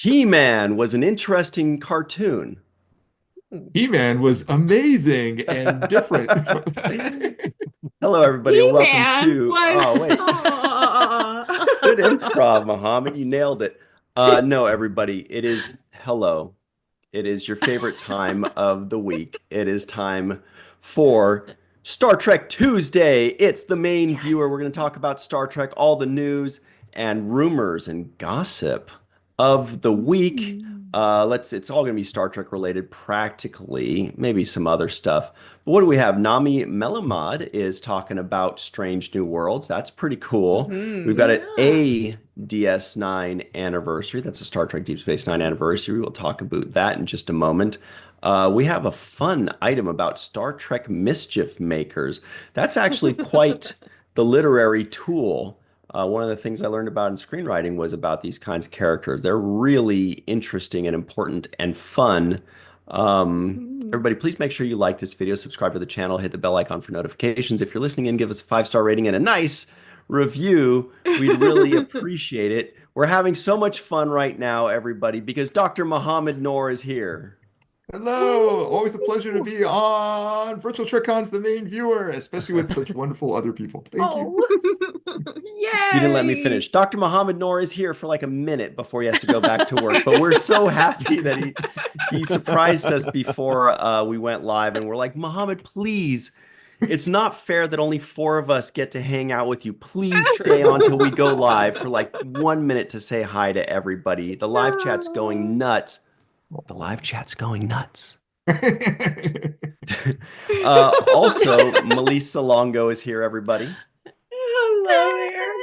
He-Man was an interesting cartoon. He-Man was amazing and different. Hello, everybody, and welcome He-Man to. was Oh, wait. Good improv, Muhammad. You nailed it. No, everybody, it is hello. It is your favorite time of the week. It is time for Star Trek Tuesday. It's the main viewer. We're going to Yes. talk about Star Trek, all the news and rumors and gossip of the week. It's all going to be Star Trek related, practically, maybe some other stuff. But what do we have? Nami Melumad is talking about Strange New Worlds. That's pretty cool. We've got Yeah. a DS9 Anniversary. That's a Star Trek Deep Space Nine Anniversary. We'll talk about that in just a moment. We have a fun item about Star Trek Mischief makers. That's actually quite the literary tool. One of the things I learned about in screenwriting was about these kinds of characters. They're really interesting and important and fun. Mm. Everybody, please make sure you like this video, subscribe to the channel, hit the bell icon for notifications. If you're listening in, give us a 5-star rating and a nice review. We'd really appreciate it. We're having so much fun right now, everybody, because Dr. Mohammed Noor is here. Hello, always a pleasure to be on Virtual TrekCon's the main viewer, especially with such wonderful other people. Thank you. Oh, You didn't let me yay. finish. Dr. Mohammed Noor is here for like a minute before he has to go back to work, but we're so happy that he surprised us before we went live, and we're like, Mohammed, please. It's not fair that only 4 of us get to hang out with you. Please stay on till we go live for like 1 minute to say hi to everybody. The live chat's going nuts. The live chat's going nuts. Also, Melissa Longo is here, everybody. Hello there.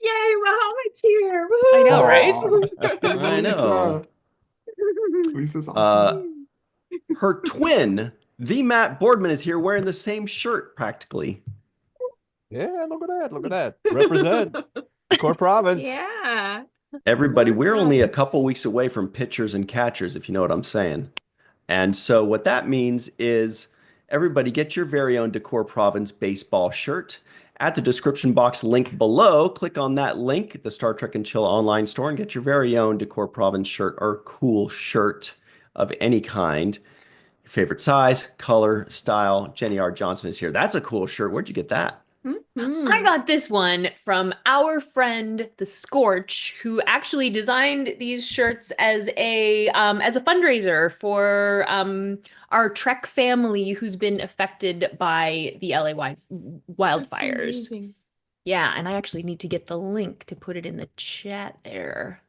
Yay, Mohammed's here. I know, right? Hey, I know. Lisa's Uh, awesome. her twin, the Matt Boardman, is here wearing the same shirt practically. Yeah, look at that. Look at that. Represent the core province. Yeah. Everybody, we're only a couple Province. weeks away from pitchers and catchers, if you know what I'm saying. And so what that means is everybody get your very own Decor Province baseball shirt. At the description box link below, click on that link, the Star Trek and Chill online store, and get your very own Decor Province shirt or cool shirt of any kind. Your favorite size, color, style. Jenny R. Johnson is here. That's a cool shirt. Where'd you get that? I got this one from our friend the Scorch, who actually designed these shirts as a fundraiser for our Trek family who's been affected by the LA That's wildfires. amazing. Yeah, and I actually need to get the link to put it in the chat there.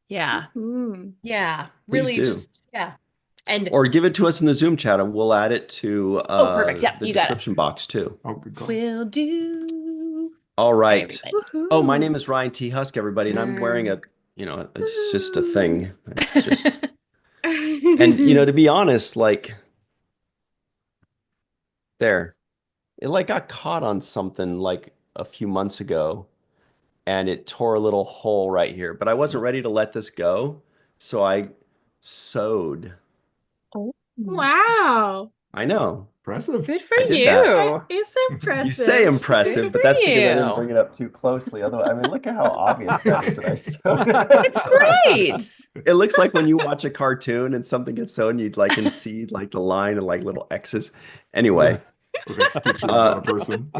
Yeah. Yeah. Please Really do. just yeah. And Or give it to us in the Zoom chat and we'll add it to oh, perfect. Yeah, the you got it. description box too. Oh, good call. Will do. All Hi, right. everybody. Oh, my Woohoo. name is Ryan T. Husk, everybody, and I'm wearing Yay. it's just a thing. It's just, and to be honest, like there, it like got caught on something like a few months ago, and it tore a little hole right here. But I wasn't ready to let this go, so I sewed. Oh, Wow. I know. Impressive. good for I did that. That you. is You say impressive. impressive, Good but for that's because I didn't you. bring it up too closely. Otherwise, I mean, look at how obvious that is that I sewed It's great. It looks like when you watch a cartoon and something gets sewn, you'd like and see like the line and like little X's. Anyway, Look like stitches on uh, a person.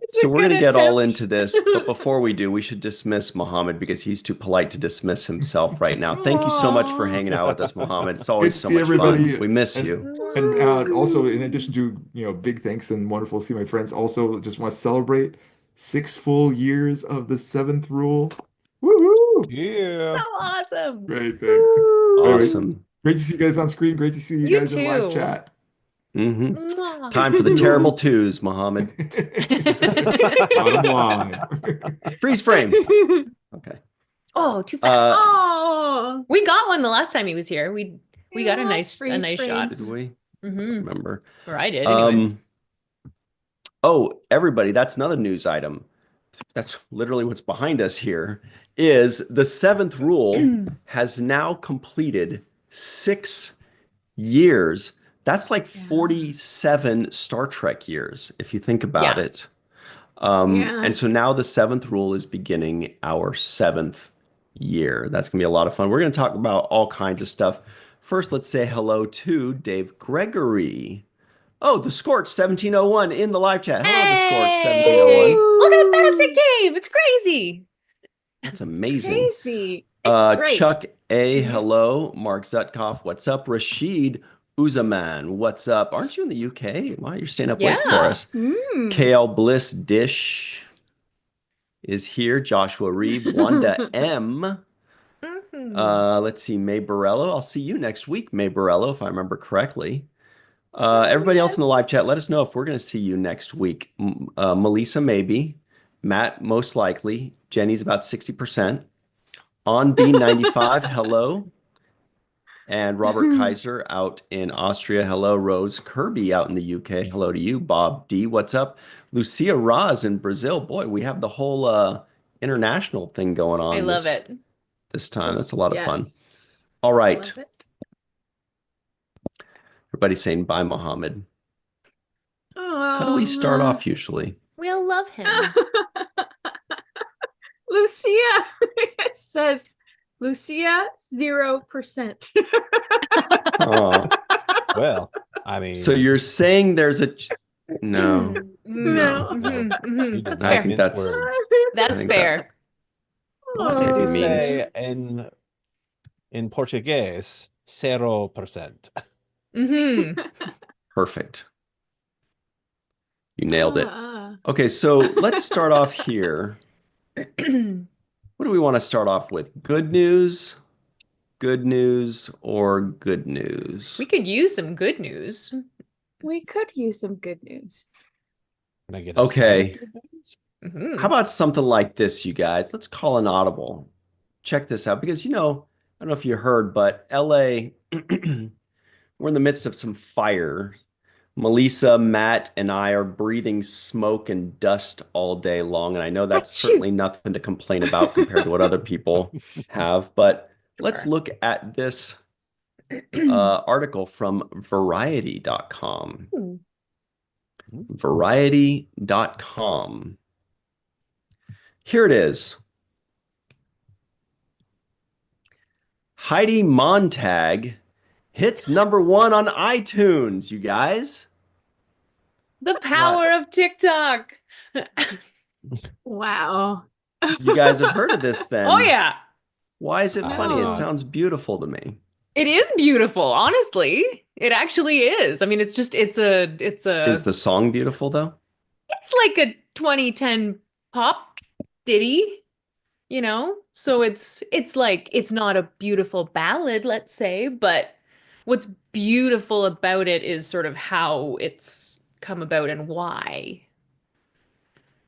It's so a we're good gonna get all attempt. into this, but before we do, we should dismiss Mohammed because he's too polite to dismiss himself right now. Thank you so much for Aw. hanging out with us, Mohammed. It's Good always to so see much fun. everybody. We miss And you. also in addition to, big thanks and wonderful to see my friends, also just want to celebrate 6 full years of the seventh rule. Woohoo! So So Yeah. awesome. Great thing. Woo. Anyway, Awesome. great to see you guys on screen. Great to see you You guys in live too. chat. hmm Mwah. Time for the terrible twos, Mohammed. Bottom line. Freeze frame. Okay. Oh, too fast. Oh, We got one the last time he was here. We got a love nice freeze shot. Did frames. we? I don't Mm-hmm. remember. Or I did anyway. Oh, everybody, that's another news item. That's literally what's behind us here, is the seventh rule has now completed 6 years. That's like Yeah. 47 Star Trek years, if you think about Yeah. it. Yeah. And so now the seventh rule is beginning our 7th year. That's going to be a lot of fun. We're going to talk about all kinds of stuff. First, let's say hello to Dave Gregory. Oh, the Scorch 1701 in the live chat. Hello, the Scorch Hey! 1701. Look how fast Woo! it came. It's crazy. That's amazing. Crazy. It's great. Chuck A, Mhm. hello. Mark Zutkoff, what's up? Rashid Uzaman, what's up? Aren't you in the UK? Wow, you're staying up late for Yeah. us. Mm. KL Bliss Dish is here. Joshua Reeve, Wanda M. Let's see, May Borello. I'll see you next week, May Borello, if I remember correctly. Everybody else in the Yes. live chat, let us know if we're going to see you next week. Melissa, maybe. Matt, most likely. Jenny's about 60%. On B95, hello. And Robert Kaiser out in Austria. Hello, Rose Kirby out in the UK. Hello to you. Bob D, what's up? Lucia Raz in Brazil. Boy, we have the whole international thing going I on love it. this time. That's a lot of fun. Yes. All right. Love it. Everybody's saying bye, Mohammed. How do we start off usually? We'll love him. Lucia says, Lucia, 0%. Oh, Well, I mean, so you're saying there's a no. No. you That's did I not fair. think mince that's words. That's I think fair. Como se think it Oh. means dice in Portuguese, 0%. perfect. You nailed it. Ah. Okay, so let's start off here. What do we want to start off with? Good news, or good news? We could use some good news. We could use some good news. Can I get a Okay. side of this? Mhm. How about something like this, you guys? Let's call an audible. Check this out because, I don't know if you heard, but LA, we're in the midst of some fire. Melissa, Matt, and I are breathing smoke and dust all day long. And I know that's Achoo. certainly nothing to complain about compared to what other people have. But let's Sure. look at this article from Variety.com. Hmm. Variety.com. Here it is. Heidi Montag hits #1 on iTunes, you guys. The power of TikTok. Wow. You guys have heard of this then. Oh yeah. Why is it funny? It No. sounds beautiful to me. It is beautiful, honestly. It actually is. I mean, it's Is the song beautiful though? it's like a 2010 pop ditty, So it's like it's not a beautiful ballad, let's say, but what's beautiful about it is sort of how it's come about and why.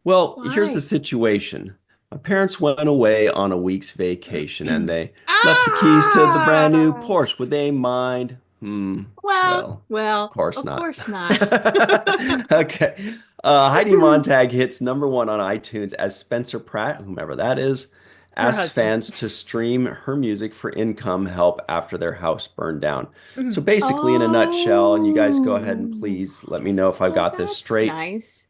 Well, here's the Why? situation. My parents went away on a week's vacation and they left the keys to the brand new Ah. Porsche. Would they mind? Well, Of course of not. course not. Okay. Heidi Montag hits #1 on iTunes as Spencer Pratt, whomever that is, Her asks husband. fans to stream her music for income help after their house burned down. Mhm. So basically, in a nutshell, and you guys go ahead and Oh. please let me know if I've Oh, got this that's straight. nice.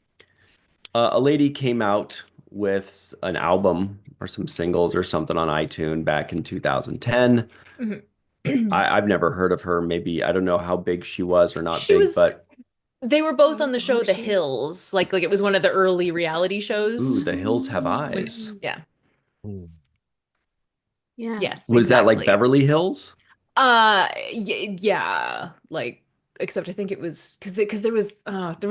A lady came out with an album or some singles or something on iTunes back in 2010. Mhm. I've never heard of her. Maybe I don't know how big she was or not She big, was- but They were both on the Oh, show The she is. Hills. Like it was one of the early reality shows. ooh, The Hills Have Eyes. Yeah. Hmm. Yeah. Yes, Was that like exactly. Beverly Hills? Yeah, like except I think it was because there was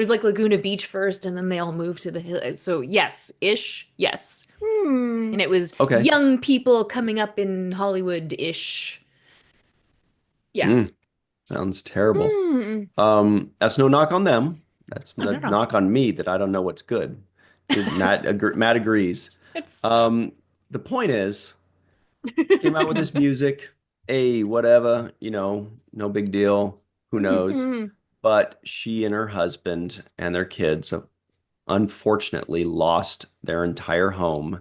like Laguna Beach first and then they all moved to the hill. So yes, yes. Hmm. And it was Okay. young people coming up in Hollywood-ish. Yeah. Mm, sounds terrible. Hmm. That's no knock on them. That's No, a no. knock on me that I don't know what's good. Matt agrees. It's The point is, came out with this music, whatever, no big deal. Who knows? But she and her husband and their kids have unfortunately lost their entire home.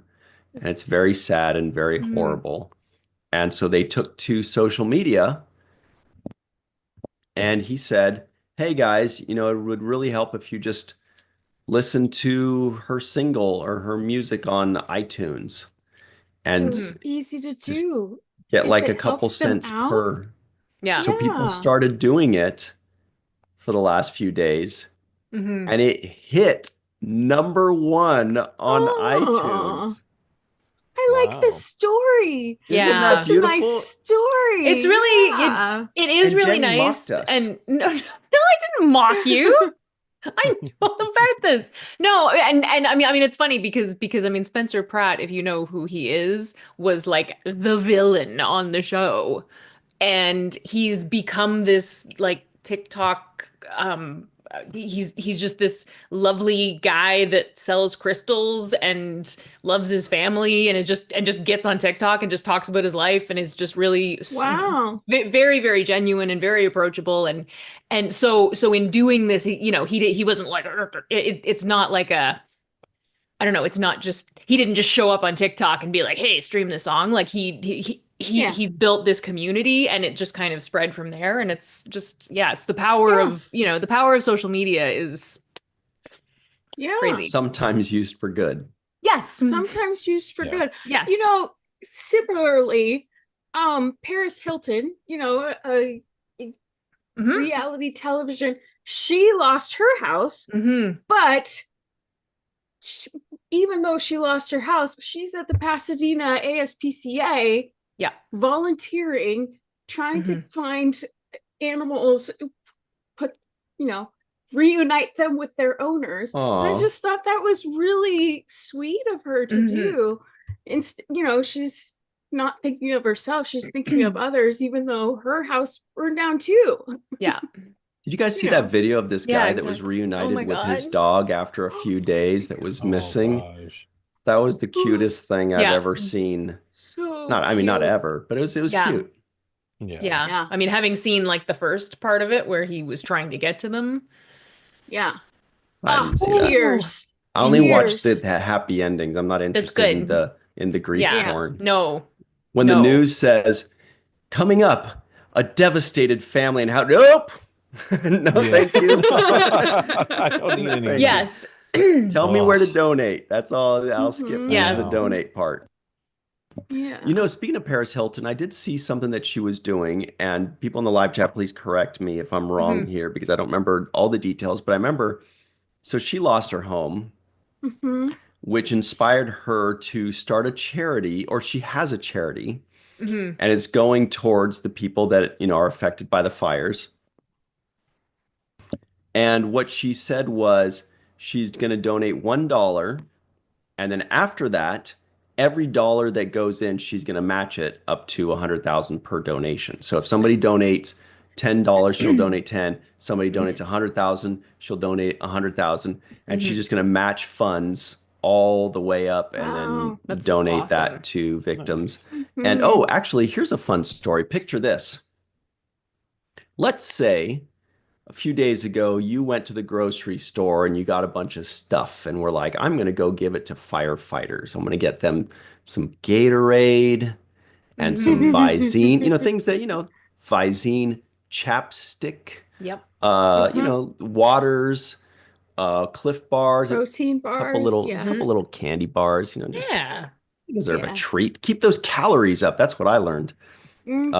And it's very sad and very Mhm. horrible. And so they took to social media and he said, hey guys, it would really help if you just listen to her single or her music on iTunes. and so easy to just do. get If like a it couple helps them cents out. per. Yeah. So people Yeah. started doing it for the last few days, Mhm. and it hit #1 on Aw. iTunes. I like Wow. this story. Isn't It's that Yeah. such a nice beautiful? story. It's really Yeah. it is And really Jenny nice. mocked us. And no, I didn't mock you. I know all about this. No, and I mean it's funny because I mean Spencer Pratt, if you know who he is, was like the villain on the show. And he's become this like TikTok he's just this lovely guy that sells crystals and loves his family and just gets on TikTok and just talks about his life and is just really Wow. very very genuine and very approachable and so in doing this he wasn't like it's not like a I don't know. It's not just he didn't just show up on TikTok and be like, "Hey, stream this song." Like Yeah. he's built this community, and it just kind of spread from there. And it's just it's the power Yeah. of the power of social media is Yeah. crazy. Sometimes used for good. Yes, Sometimes used for Yeah. good. yes. You know, similarly, Paris Hilton, you know, a Mhm. reality television, she lost her house, Mhm. but even though she lost her house, she's at the Pasadena ASPCA Yeah. volunteering, trying to Mhm. find animals, reunite them with their owners. And I Aw. just thought that was really sweet of her to Mhm. do. And, she's not thinking of herself, she's thinking of others, even though her house burned down too. Yeah. Did you guys see Yeah. that video of this Yeah, guy that was exactly. Oh reunited my with his God. dog after a few days that was Oh missing? gosh. That was the cutest thing I've Yeah. ever seen. So Not cute. ever, but it was Yeah. cute. Yeah. Yeah. I mean, having seen like the first part of it where he was trying to get to them. Yeah. I didn't see that. Tears. I only watched the Tears. happy endings. I'm not That's interested in good. the grief Yeah. porn. No. When the No. news says, coming up, a devastated family and how nope. No, Yeah. thank you. I don't need any Thank of you. Yes. Tell me Oh. where to donate. That's all. I'll skip Mhm. the Yes. donate part. Yeah. Speaking of Paris Hilton, I did see something that she was doing, and people in the live chat, please correct me if I'm wrong Mhm. here because I don't remember all the details, but I remember, so she lost her home, Mhm. which inspired her to start a charity, or she has a charity, Mhm. and it's going towards the people that, are affected by the fires. And what she said was she's going to donate $1. And then after that, every dollar that goes in, she's going to match it up to 100,000 per donation. So if somebody Nice. donates $10, she'll donate 10. Somebody donates 100,000, she'll donate 100,000, and she's Mhm. just going to match funds all the way up and then Wow. That's donate that awesome. to victims. Mhm. And actually, here's a fun story. Picture this. Let's say a few days ago, you went to the grocery store and you got a bunch of stuff, and we're like, I'm going to go give it to firefighters. I'm going to get them some Gatorade and some Mhm. Visine, things that, Visine, chapstick, Yep. waters, Cliff bars, a Protein couple bars. little, Yeah. couple little candy bars, just Yeah. you deserve a Yeah. treat. Keep those calories up. That's what I learned. More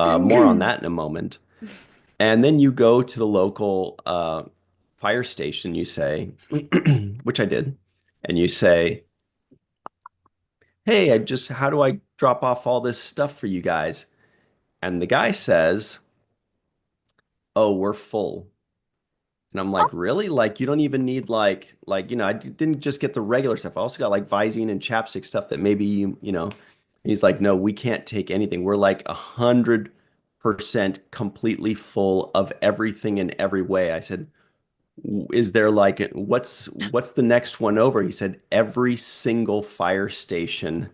on that in a moment. And then you go to the local fire station, you say, which I did, and you say, hey, how do I drop off all this stuff for you guys? And the guy says, oh, we're full. And I'm like, really? Like, you don't even need I didn't just get the regular stuff. I also got like Visine and chapstick stuff that maybe he's like, no, we can't take anything. We're like 100% completely full of everything in every way. I said, is there like what's the next one over? He said every single fire station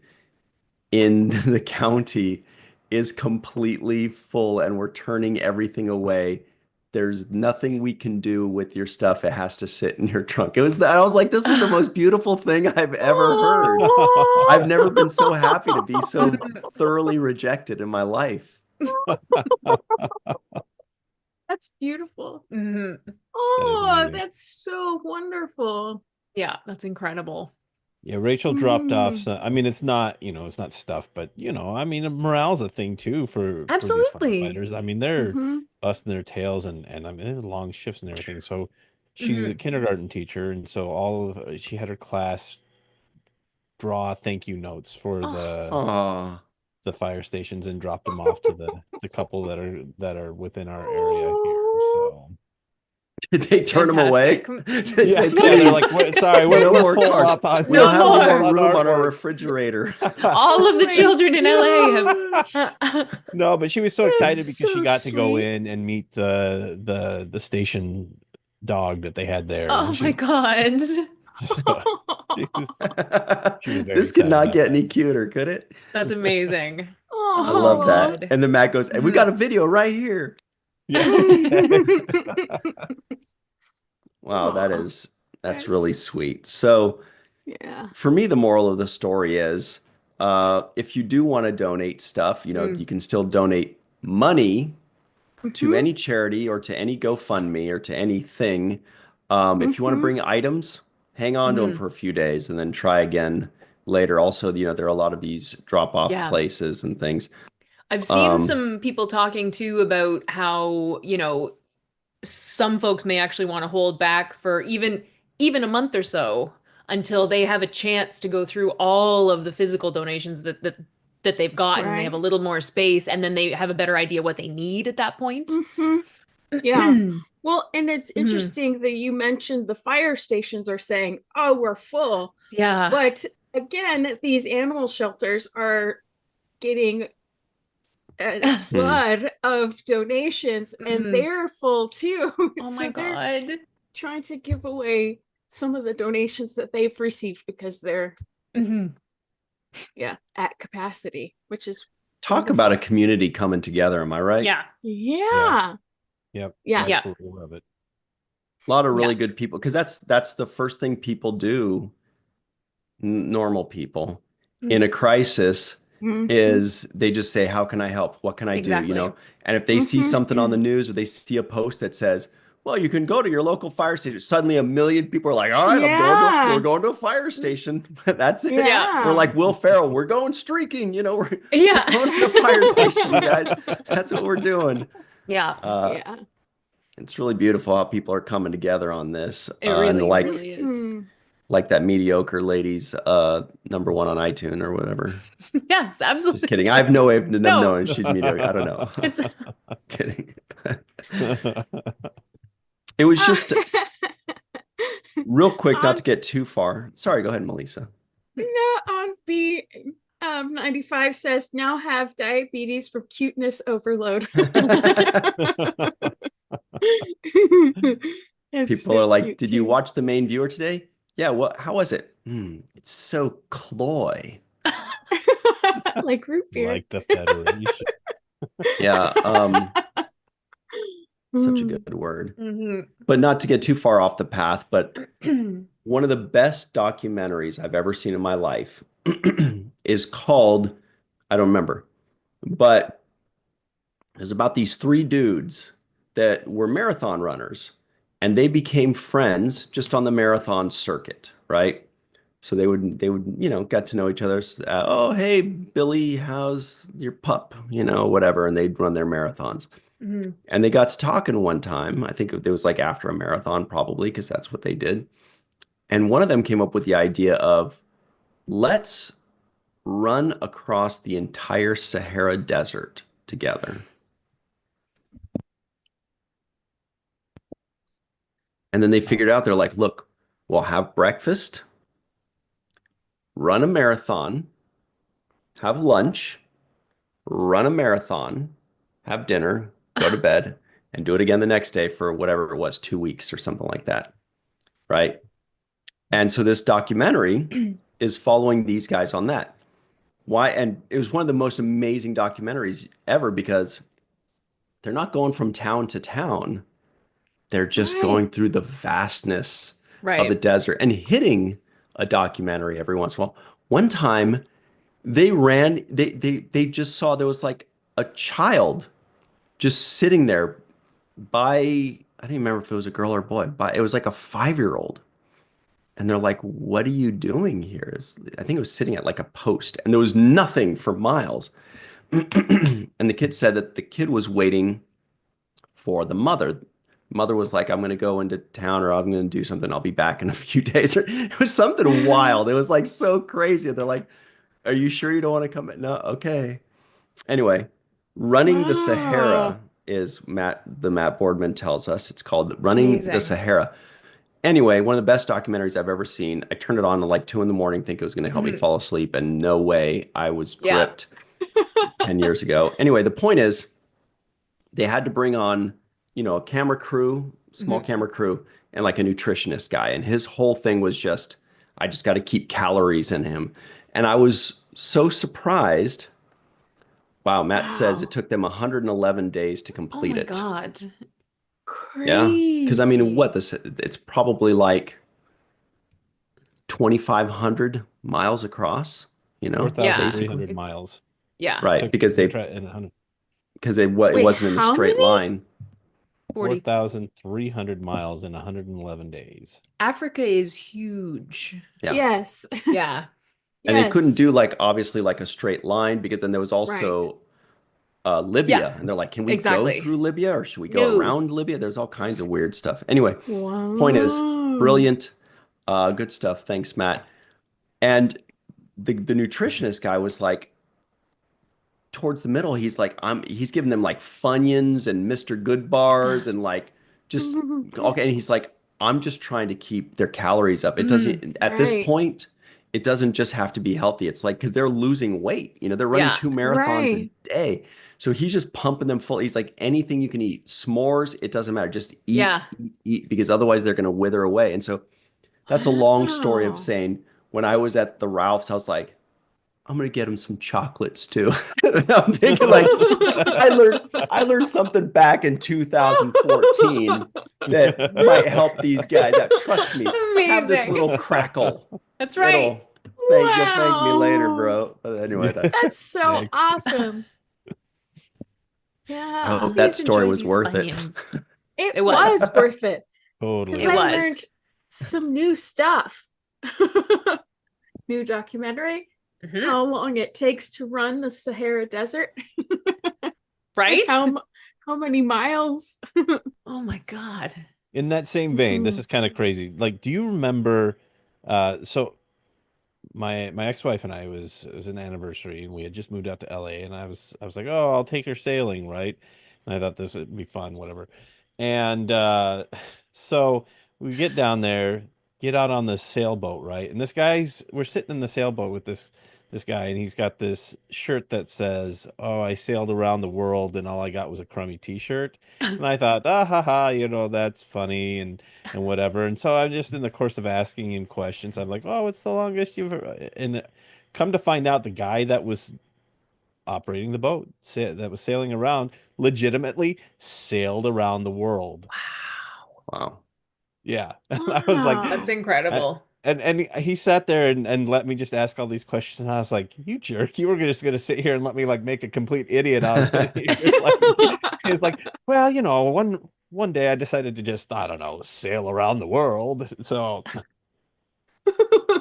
in the county is completely full and we're turning everything away. There's nothing we can do with your stuff. It has to sit in your trunk. I was like, this is the most beautiful thing I've ever heard. I've never been so happy to be so thoroughly rejected in my life. That's beautiful. Mhm. Oh, amazing. that's so wonderful. Yeah, that's incredible. Yeah, Rachel dropped off. Mm. So, I mean, it's not, it's not stuff, but I mean, morale's a thing too for these Absolutely. firefighters. I mean, they're Mhm. busting their tails and I mean, there's long shifts and everything. So she's a Mhm. kindergarten teacher, and so she had her class draw thank you notes for Oh, Oh, the fire stations and drop them off to the couple that are within our area here. Oh. So did they it's turn them away? fantastic. They yeah, say, yeah, they're please, like, sorry, we're no we're more full card. up on We don't No have any more more. room on our artwork. refrigerator. All of Oh the my children in LA gosh. have. No, but she was so excited That's because she so got to go sweet. in and meet the station dog that they had there, and Oh my God. she was she was very This could excited not about get that. any cuter, could it? That's amazing. I Oh my love Oh. that. God. And then Matt goes, and we Mhm. got a video right here. Yeah, exactly. Wow, Oh, that's really that's sweet. So yeah. for me, the moral of the story is if you do want to donate stuff, Mm. you can still donate money to Mhm. any charity or to any GoFundMe or to anything. If you want to Mhm. bring items, hang on to them Mhm. for a few days and then try again later. Also, there are a lot of these drop-off Yeah. places and things. I've seen Um, some people talking too about how, some folks may actually want to hold back for even a month or so until they have a chance to go through all of the physical donations that they've gotten. They have a Right. little more space, and then they have a better idea what they need at that point. Mhm. Yeah. Well, and it's Mhm. interesting that you mentioned the fire stations are saying, "Oh, we're full." Yeah. But again, these animal shelters are getting a hmm. flood of donations and Mhm. they're full too. Oh my So they're God. trying to give away some of the donations that they've received because they're, Mhm. yeah, at capacity, which is Talk about a wonderful. community coming together, am I right? Yeah. Yeah, Yeah. yep, Yeah. Yeah. absolutely love it. A lot of Yeah. really good people, because that's the first thing people do, normal people in Mm. a crisis Mhm. is they just say, how can I help? What can I do? Exactly. And if they see Mhm. something on the news or they see a post that says, well, you can go to your local fire station. Suddenly a million people are like, all right, we're Yeah. going to a fire station. That's it. Yeah. We're Yeah. like Will Ferrell, we're going streaking, we're Yeah. going to the fire station, you guys. That's what we're doing. Yeah. Uh, Yeah. it's really beautiful how people are coming together on this. It And really, like really is. Mhm. like that mediocre lady's #1 on iTunes or whatever. Yes, Just kidding. I absolutely. have no way of them No, knowing she's mediocre. I don't know. it's Kidding. It was Uh, just real quick, not on to get too far. Sorry, go ahead, Melissa. no on B 95 says now have diabetes from cuteness overload. It's People are so like, cute "Did you too. watch the main viewer today?" Yeah, what how was it? It's so cloy. Like root beer. Like the Federation. Yeah, such a Mm. good word. Mhm. But not to get too far off the path, but one of the best documentaries I've ever seen in my life is called, I don't remember, but it's about these three dudes that were marathon runners and they became friends just on the marathon circuit, right? So they would, get to know each other. Oh, hey, Billy, how's your pup? Whatever. And they'd run their marathons. Mhm. And they got to talking one time. I think it was like after a marathon, probably, because that's what they did. And one of them came up with the idea of let's run across the entire Sahara Desert together. And then they figured out, they're like, look, we'll have breakfast, run a marathon, have lunch, run a marathon, have dinner, go to bed, and do it again the next day for whatever it was, 2 weeks or something like that. Right. And so this documentary is following these guys on that. Why? And it was one of the most amazing documentaries ever because they're not going from town to town. They're just Right. going through the vastness of the Right. desert and hitting a documentary every once in a while. One time they just saw there was like a child just sitting there by, I don't even remember if it was a girl or a boy, but it was like a 5-year-old And they're like, "What are you doing here?" I think it was sitting at like a post, and there was nothing for miles. And the kid said that the kid was waiting for the mother. Mother was like, "I'm going to go into town, or I'm going to do something. I'll be back in a few days." It was something wild. It was like so crazy. They're like, "Are you sure you don't want to come?" No, okay. Anyway, running the Wow. Sahara is the Matt Boardman tells us. It's called Running the Amazing. Sahara. Anyway, one of the best documentaries I've ever seen. I turned it on at like 2 in the morning, think it was going to help me Mhm. fall asleep, and no way, I was Yeah. gripped 10 years ago. Anyway, the point is they had to bring on, a camera crew, small Mhm. camera crew, and like a nutritionist guy. And his whole thing was just, I just got to keep calories in him. And I was so surprised. Wow, Matt says it Wow. took them 111 days to Oh complete my it. God. Yeah. Because I mean, Crazy. it's probably like 2,500 miles across, Yeah. 4,300 basically. It's miles. yeah. Right. Took Because we're they, trying in 100 because they, it Wait, wasn't in a how straight many? line. 40. 4,300 miles in 111 days. Africa is huge. Yeah. Yes. Yeah. And they couldn't Yes. do like obviously like a straight line because then there was Right. also Yeah. Libya. And they're like, can we go Exactly. through Libya or should we go No. around Libya? There's all kinds of weird stuff. Anyway, point is Wow. brilliant. Good stuff. Thanks, Matt. And the nutritionist guy was like, towards the middle, he's giving them like Funyuns and Mr. Good bars and like just okay. And he's like, I'm just trying to keep their calories up. It Mm. doesn't at this Right. point, it doesn't just have to be healthy. It's like because they're losing weight. They're running Yeah. 2 marathons a Right. day. So he's just pumping them full. He's like, anything you can eat, s'mores, it doesn't matter. Just eat, Yeah. eat, eat, because otherwise they're going to wither away. And so that's a long story of Wow. saying when I was at the Ralph's, I was like, I'm gonna get him some chocolates too. I'm thinking like I learned something back in 2014 that might help these guys out. Trust me, have this Amazing. little crackle. That's right. It'll you'll thank me later, Wow. bro. But anyway, Yeah. That's so Yeah. awesome. I Yeah. hope that Please story enjoy was these worth it. Funyuns. It It was. was worth it because Totally. It I was. learned some new stuff. New documentary. Mhm. How long it takes to run the Sahara Desert. And Right? how many miles? Oh my God. In that same vein, this Mhm. is kind of crazy. Like, do you remember so my ex-wife and I it was an anniversary and we had just moved out to LA and I was like, "Oh, I'll take her sailing, right?" And I thought this would be fun, whatever. And so we get down there, get out on the sailboat, right? And we're sitting in the sailboat with this guy and he's got this shirt that says, "Oh, I sailed around the world and all I got was a crummy t-shirt." And I thought, "Ah ha ha, that's funny and whatever." And so I'm just in the course of asking him questions. I'm like, "Oh, what's the longest you've ever?" And come to find out, the guy that was operating the boat, that was sailing around, legitimately sailed around the world. Wow. Wow. Yeah, and I was like, That's Wow. I, incredible. and he sat there and let me just ask all these questions, and I was like, "You jerk! You were just gonna sit here and let me like make a complete idiot out of it." You're like, he's like, "Well, one day I decided to just, I don't know, sail around the world." So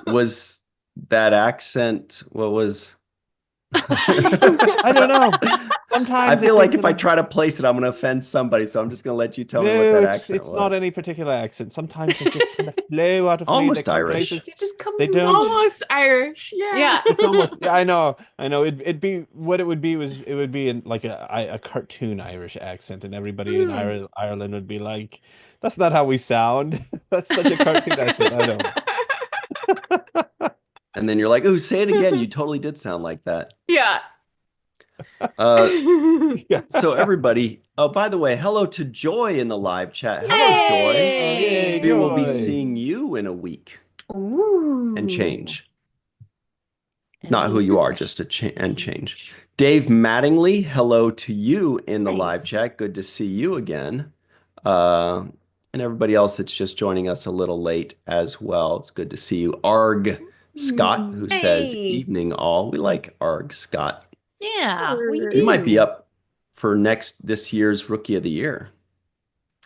Was that accent what was I don't know. I Sometimes it feel like thinks if that I I'm. try to place it, I'm going to offend somebody. So I'm just going to let you tell me what No, that it's accent it's not was. any particular accent. Sometimes they just kind of flow out of me. They Almost come Irish. places It just comes they and don't. Almost goes. Irish. Yeah. Yeah. It's almost. Yeah, I know. It'd be what it would be was it would be in like a cartoon Irish accent, and everybody in Mm. Ireland would be like, "That's not how we sound. That's such a cartoon accent." I know. And then you're like, oh, say it again. You totally did sound like that. Yeah. Uh, Yeah. so everybody, oh, by the way, hello to Joy in the live chat. Hello, Joy. Oh, yay, We will be Joy. seeing you in a week and Ooh. change. And Not who week you are, and just a and change. change. Dave Mattingly, hello to you in the live Nice. chat. Good to see you again. Uh, and everybody else that's just joining us a little late as well. It's good to see you. Arg Scott, who says, Hey. evening all. We like Arg Scott. Yeah, we He might be do. up for this year's Rookie of the Year.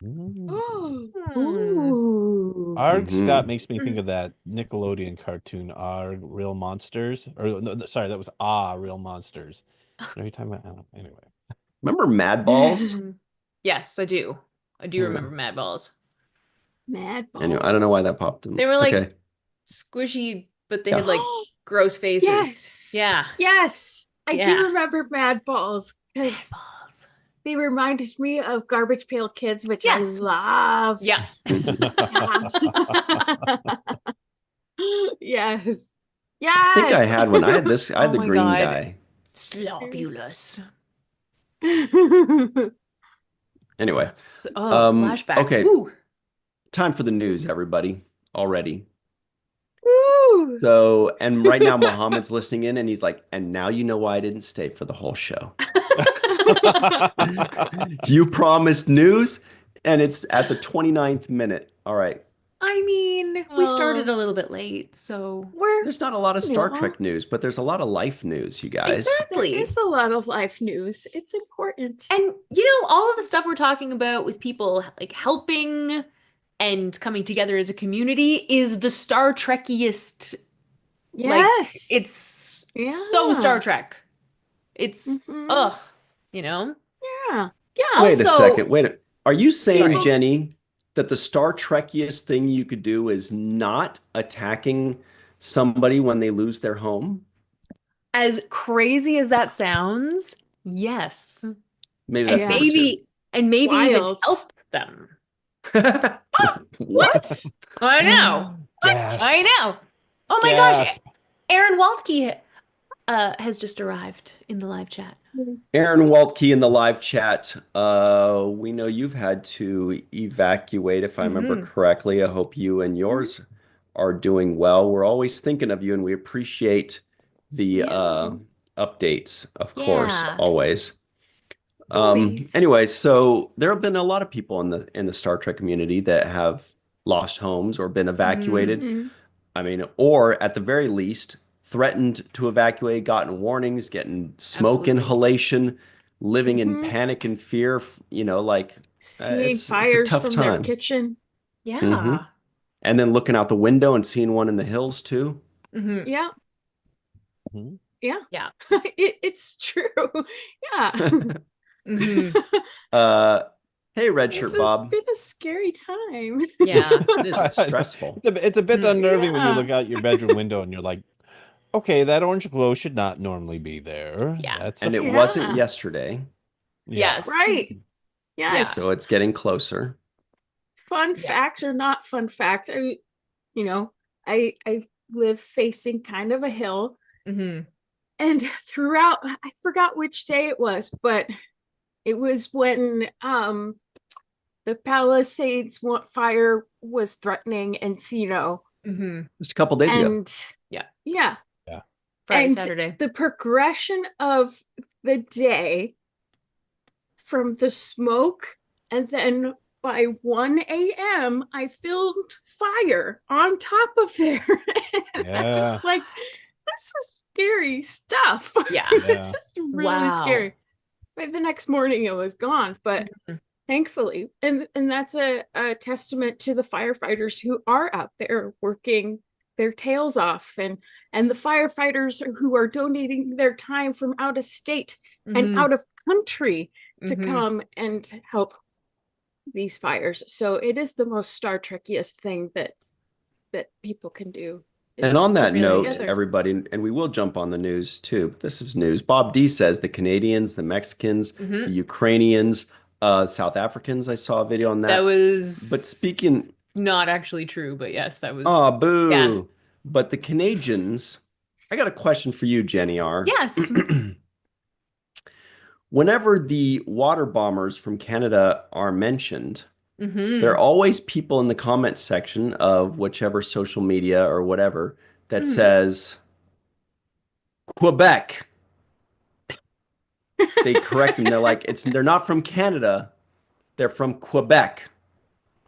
Mm. Oh. Hmm. Ooh. Arg Scott Mhm. makes me think of that Nickelodeon cartoon, Arg Real Monsters. Or no, sorry, that was Ah Real Monsters. Every time I don't know. Anyway. Remember Mad Balls? Mhm. Yes, I do. I do Yeah. remember Mad Balls. Mad Anyway, I don't know balls. why that popped in. They were Okay. like squishy, but they Yeah. had like gross faces. Yes. Yeah. Yes. I do Yeah. remember Mad Balls Mad because Balls. they reminded me of Garbage Pail Kids, which I Yes. loved. Yeah. Yes. I think I Yes. had one. I had this. I had Oh the my green God. guy. Slobulous. Anyway, Flashback. okay. Ooh. Time for the news, everybody. Already. Woo. So, and right now Mohammed's listening in, and he's like, "And now you know why I didn't stay for the whole show. You promised news, and it's at the 29th minute. All right. I mean, we started a little bit late, so We're, There's not a lot of you Star know, Trek news, but there's a lot of life news, you guys. there exactly. is a lot of life news. It's important. And all of the stuff we're talking about with people like helping and coming together as a community is the Star Trekiest. Like, Yes. it's Yeah. so Star Trek. It's Mhm. Yeah. Yeah. Wait a Also- second. Are you saying, Sorry. Jenny, that the Star Trekiest thing you could do is not attacking somebody when they lose their home? As crazy as that sounds, yes. Maybe And that's number two. maybe even Wild. help them. What? I know. Gasp. I know. Oh my gosh. Gasp. Aaron Waltke has just arrived in the live chat. Aaron Waltke in the live chat. We know you've had to evacuate, if I remember correctly. I hope you and yours are doing well. We're always thinking of you, and we appreciate the updates, of course, Yeah. always. Always. Anyway, so there have been a lot of people in the Star Trek community that have lost homes or been evacuated. Mhm. I mean, or at the very least, threatened to evacuate, gotten warnings, getting smoke Absolutely. inhalation, living in Mhm. panic and fear. Like Seeing it's a fires tough from their time. kitchen. Yeah. Mhm. And then looking out the window and seeing one in the hills too. Mhm. Yeah. Mhm. Yeah. Yeah. It's true. Yeah. Mhm. Hey, Red This Shirt has Bob. been a scary time. Yeah. It is. It's stressful. It's a bit Mhm. unnerving when you Yeah. look out your bedroom window and you're like, okay, that orange glow should not normally be there. Yeah. That's And a it Yeah. wasn't yesterday, yeah. Yes. Right. Yes. so it's getting closer. Fun Yeah. fact or not fun fact. I live facing kind of a hill, Mhm. and throughout, I forgot which day it was, but it was when the Palisades fire was threatening Encino. Mhm. Just a couple days ago. And Yeah. yeah. Friday, And Saturday. the progression of the day from the smoke, and then by 1 a.m. I filmed fire on top of there. And I Yeah. was like, this is scary stuff. Yeah. This is really Wow. scary. By the next morning it was gone, but Mhm. thankfully, and that's a testament to the firefighters who are out there working their tails off, and the firefighters who are donating their time from out of state and Mhm. out of country to Mhm. come and help these fires. So it is the most Star Trekiest thing that people can do. And is on to that be note, together. everybody, and we will jump on the news too, but this is news. Bob D says the Canadians, the Mexicans, Mhm. the Ukrainians, South Africans, I saw a video on That that. was But speaking, not actually true, but yes, that was. oh, boo. Yeah. But the Canadians, I got a question for you, Jenny R. Yes. Whenever the water bombers from Canada are mentioned, Mhm. there are always people in the comments section of whichever social media or whatever that Mhm. says Quebec. They correct them. They're like, they're not from Canada. They're from Quebec.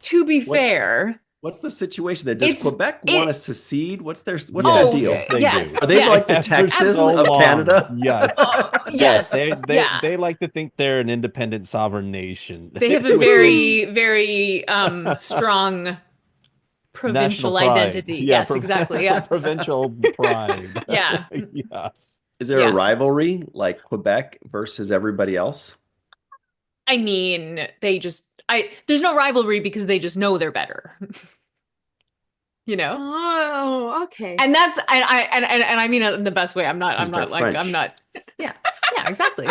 To be What's- fair, What's the situation there? Does It's- Quebec it- want to secede? What's their Yes, deal? yes, they yes, do. Are they like the yes, Texas So of long. Canada? Yes. yes, Yes, they like to think they're an independent sovereign nation. They have a very, very strong provincial pride. identity. Yeah, Yes, exactly. Yeah. provincial pride. Yeah. Yes. Is there a Yeah. rivalry like Quebec versus everybody else? I mean, there's no rivalry because they just know they're better. You know? Oh, okay. And that's and I mean it in the best way. I'm Because they're not like I'm French. not yeah. Yeah, exactly.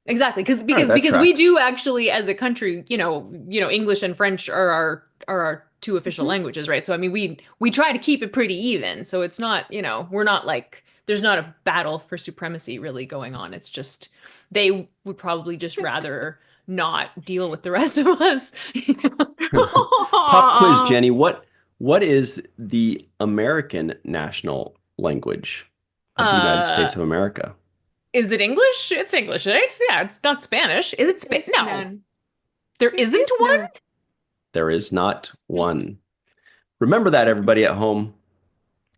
Exactly. Because All right, that because we tracks. do actually as a country, English and French are our two official Mhm. languages, right? So I mean we try to keep it pretty even. So it's not, we're not like there's not a battle for supremacy really going on. It's just they would probably just rather not deal with the rest of us. Pop quiz, Aw. Jenny. What is the American national language of the United Uh States of America? Is it English? It's English, right? Yeah, it's not Spanish. Is it Spanish? There's No, none. there There isn't is one. none. There is not one. Remember that, everybody at home.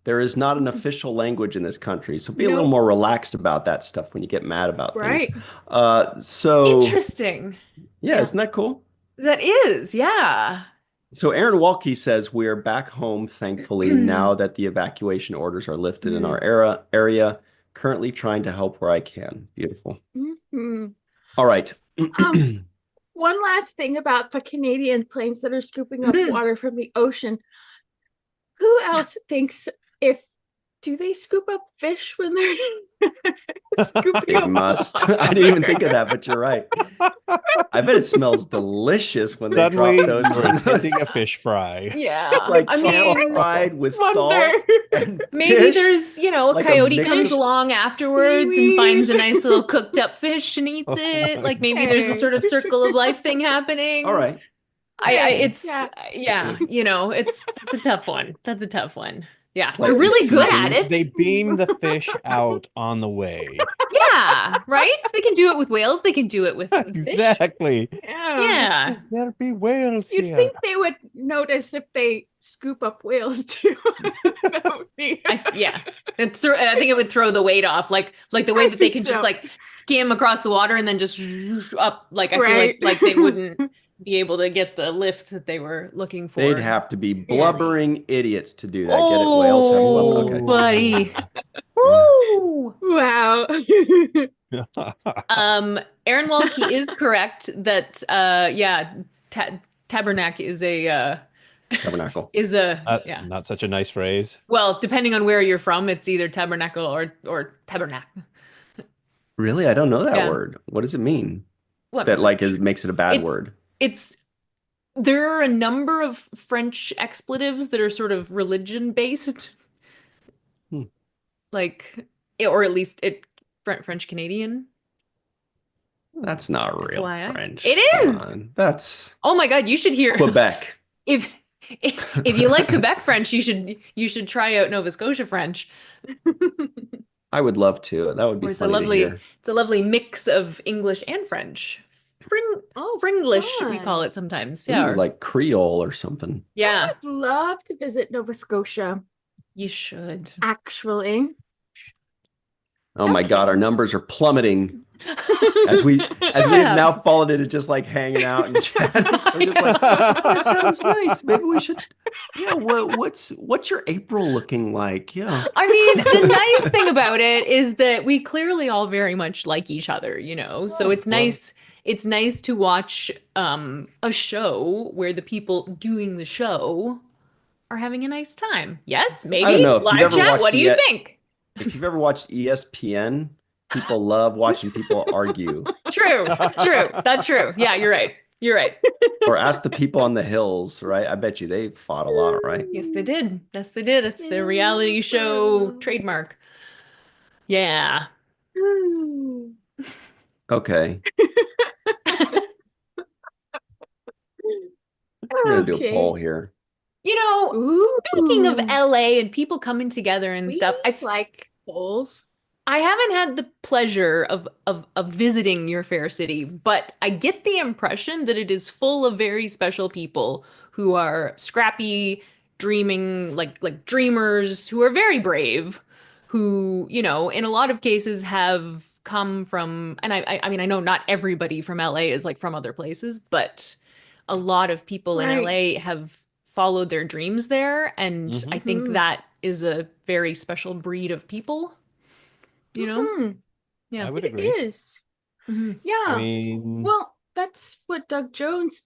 There is not an official language in this country, so be a little Nope. more relaxed about that stuff when you get mad about things. Right. So Interesting. yeah, Yeah. isn't that cool? That is, yeah. So Aaron Walke says we're back home, thankfully, now that the evacuation orders are lifted in our area. Currently trying to help where I can. Beautiful. Mhm. All right. One last thing about the Canadian planes that are scooping up Mhm. water from the ocean. Who else thinks do they scoop up fish when they're scooping They up must. water? I didn't even think of that, but you're right. I bet it smells delicious when they Suddenly, drop those you're on getting a those. fish fry. Yeah. It's like I truffle mean, fried with Wonder. salt and maybe fish. there's, a like a coyote mix comes of along afterwards and finds a seaweed. nice little cooked up fish and eats it. Like maybe there's a Hey. sort of circle of life thing happening. All right. Hey, It's yeah. that's a tough one. That's a tough one. Yeah. They're Slightly really good at seasoned. They it. beam the fish out on the way. Yeah, right? They can do it with whales. They can do it with fish. Exactly. Yeah. Yeah. There'll be whales You'd here. think they would notice if they scoop up whales too. That would be Yeah. I think it would throw the weight off, like the way I that they think can just so. like skim across the water and then just up. Like I feel Right. like they wouldn't be able to get the lift that they were looking for. They'd have to be necessarily. blubbering idiots to do that. Get it? Whales have blubber. Oh, Okay. buddy. Woo! Wow. Aaron Walke is correct that tabernacle is a Tabernacle. yeah. Not such a nice phrase. Well, depending on where you're from, it's either tabernacle or tabernacle. Really? I don't know that Yeah. word. What does it mean? Well, That like makes it a bad word. There are a number of French expletives that are sort of religion based. Hmm. Like, or at least French Canadian. That's not real FYI. French. It Come is. on. That's Oh my God, you should hear Quebec. if you like Quebec French, you should try out Nova Scotia French. I would love to. That would be Where it's funny to hear. a lovely mix of English and French. Fringlish, we fun. call it sometimes. Ooh, Yeah. like Creole or something. Yeah, I'd love to visit Nova Scotia, you should. actually. Oh my Okay. God, our numbers are plummeting as we Shut have up. now fallen into just like hanging out and chatting. We're just like, that sounds nice. Maybe we should. Yeah. What's your April looking like? Yeah. I mean, the nice thing about it is that we clearly all very much like each other, So it's nice. It's nice to watch a show where the people doing the show are having a nice time. Yes, maybe. I don't know if you've Live ever chat. watched What do you think? If you've ever watched ESPN, people love watching people argue. True. That's true. Yeah, you're right. Or ask the people on the hills, right? I bet you they fought a lot, right? Yes, they did. It's the reality show trademark. Yeah. Okay. We're gonna do a poll here. Speaking of Ooh. LA and people coming together and We stuff, like polls. I haven't had the pleasure of visiting your fair city, but I get the impression that it is full of very special people who are scrappy, dreaming, like dreamers, who are very brave, who, in a lot of cases have come from, and I mean, I know not everybody from LA is like from other places, but a lot of people in Right. LA have followed their dreams there. And I think Mhm. that is a very special breed of people, you know? Mhm. Yeah. I would It agree. is. Mhm. I Yeah. mean, Well, that's what not Doug Jones,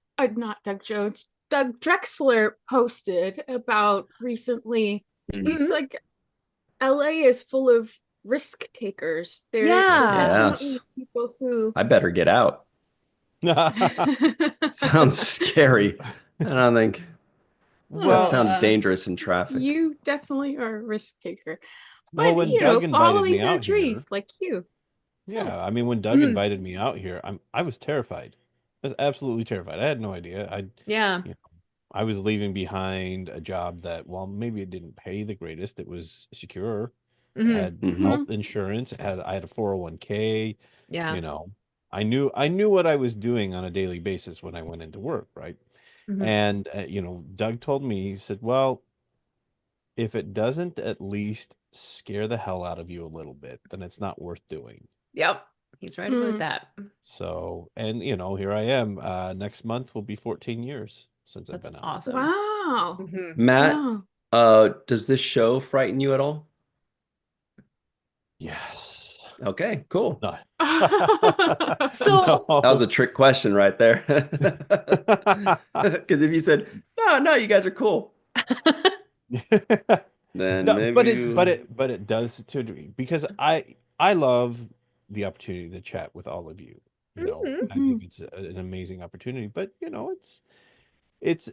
Doug Drexler posted about recently. He's Mhm. like, LA is full of risk takers. There Yeah. definitely Yes. people who I better get out. Sounds scary. I don't think that Oh, well, sounds dangerous in traffic. you definitely are a risk taker. well, But when you know, Doug invited following me their out here, dreams like you. So yeah, I mean, when Doug Mhm. invited me out here, I was terrified. I was absolutely terrified. I had no idea. Yeah. You know, I was leaving behind a job that, well, maybe it didn't pay the greatest. It was secure. It Mhm. had mhm. health insurance. I had a 401k. Yeah. You know, I knew what I was doing on a daily basis when I went into work, right? Mhm. And Doug told me, he said, "Well, if it doesn't at least scare the hell out of you a little bit, then it's not worth doing." Yep. He's right about Mm. that. So, and here I am. Next month will be 14 years since I've That's been out. awesome. Wow. Mhm. Matt, Wow. does this show frighten you at all? Yes. Okay, cool. No. So, That was a No. trick question right there. Because if you said, no, no, you guys are cool, then No, maybe but it but you. it but it does to a degree because I love the opportunity to chat with all of you. Mhm. I think Mhm. it's an amazing opportunity, but it's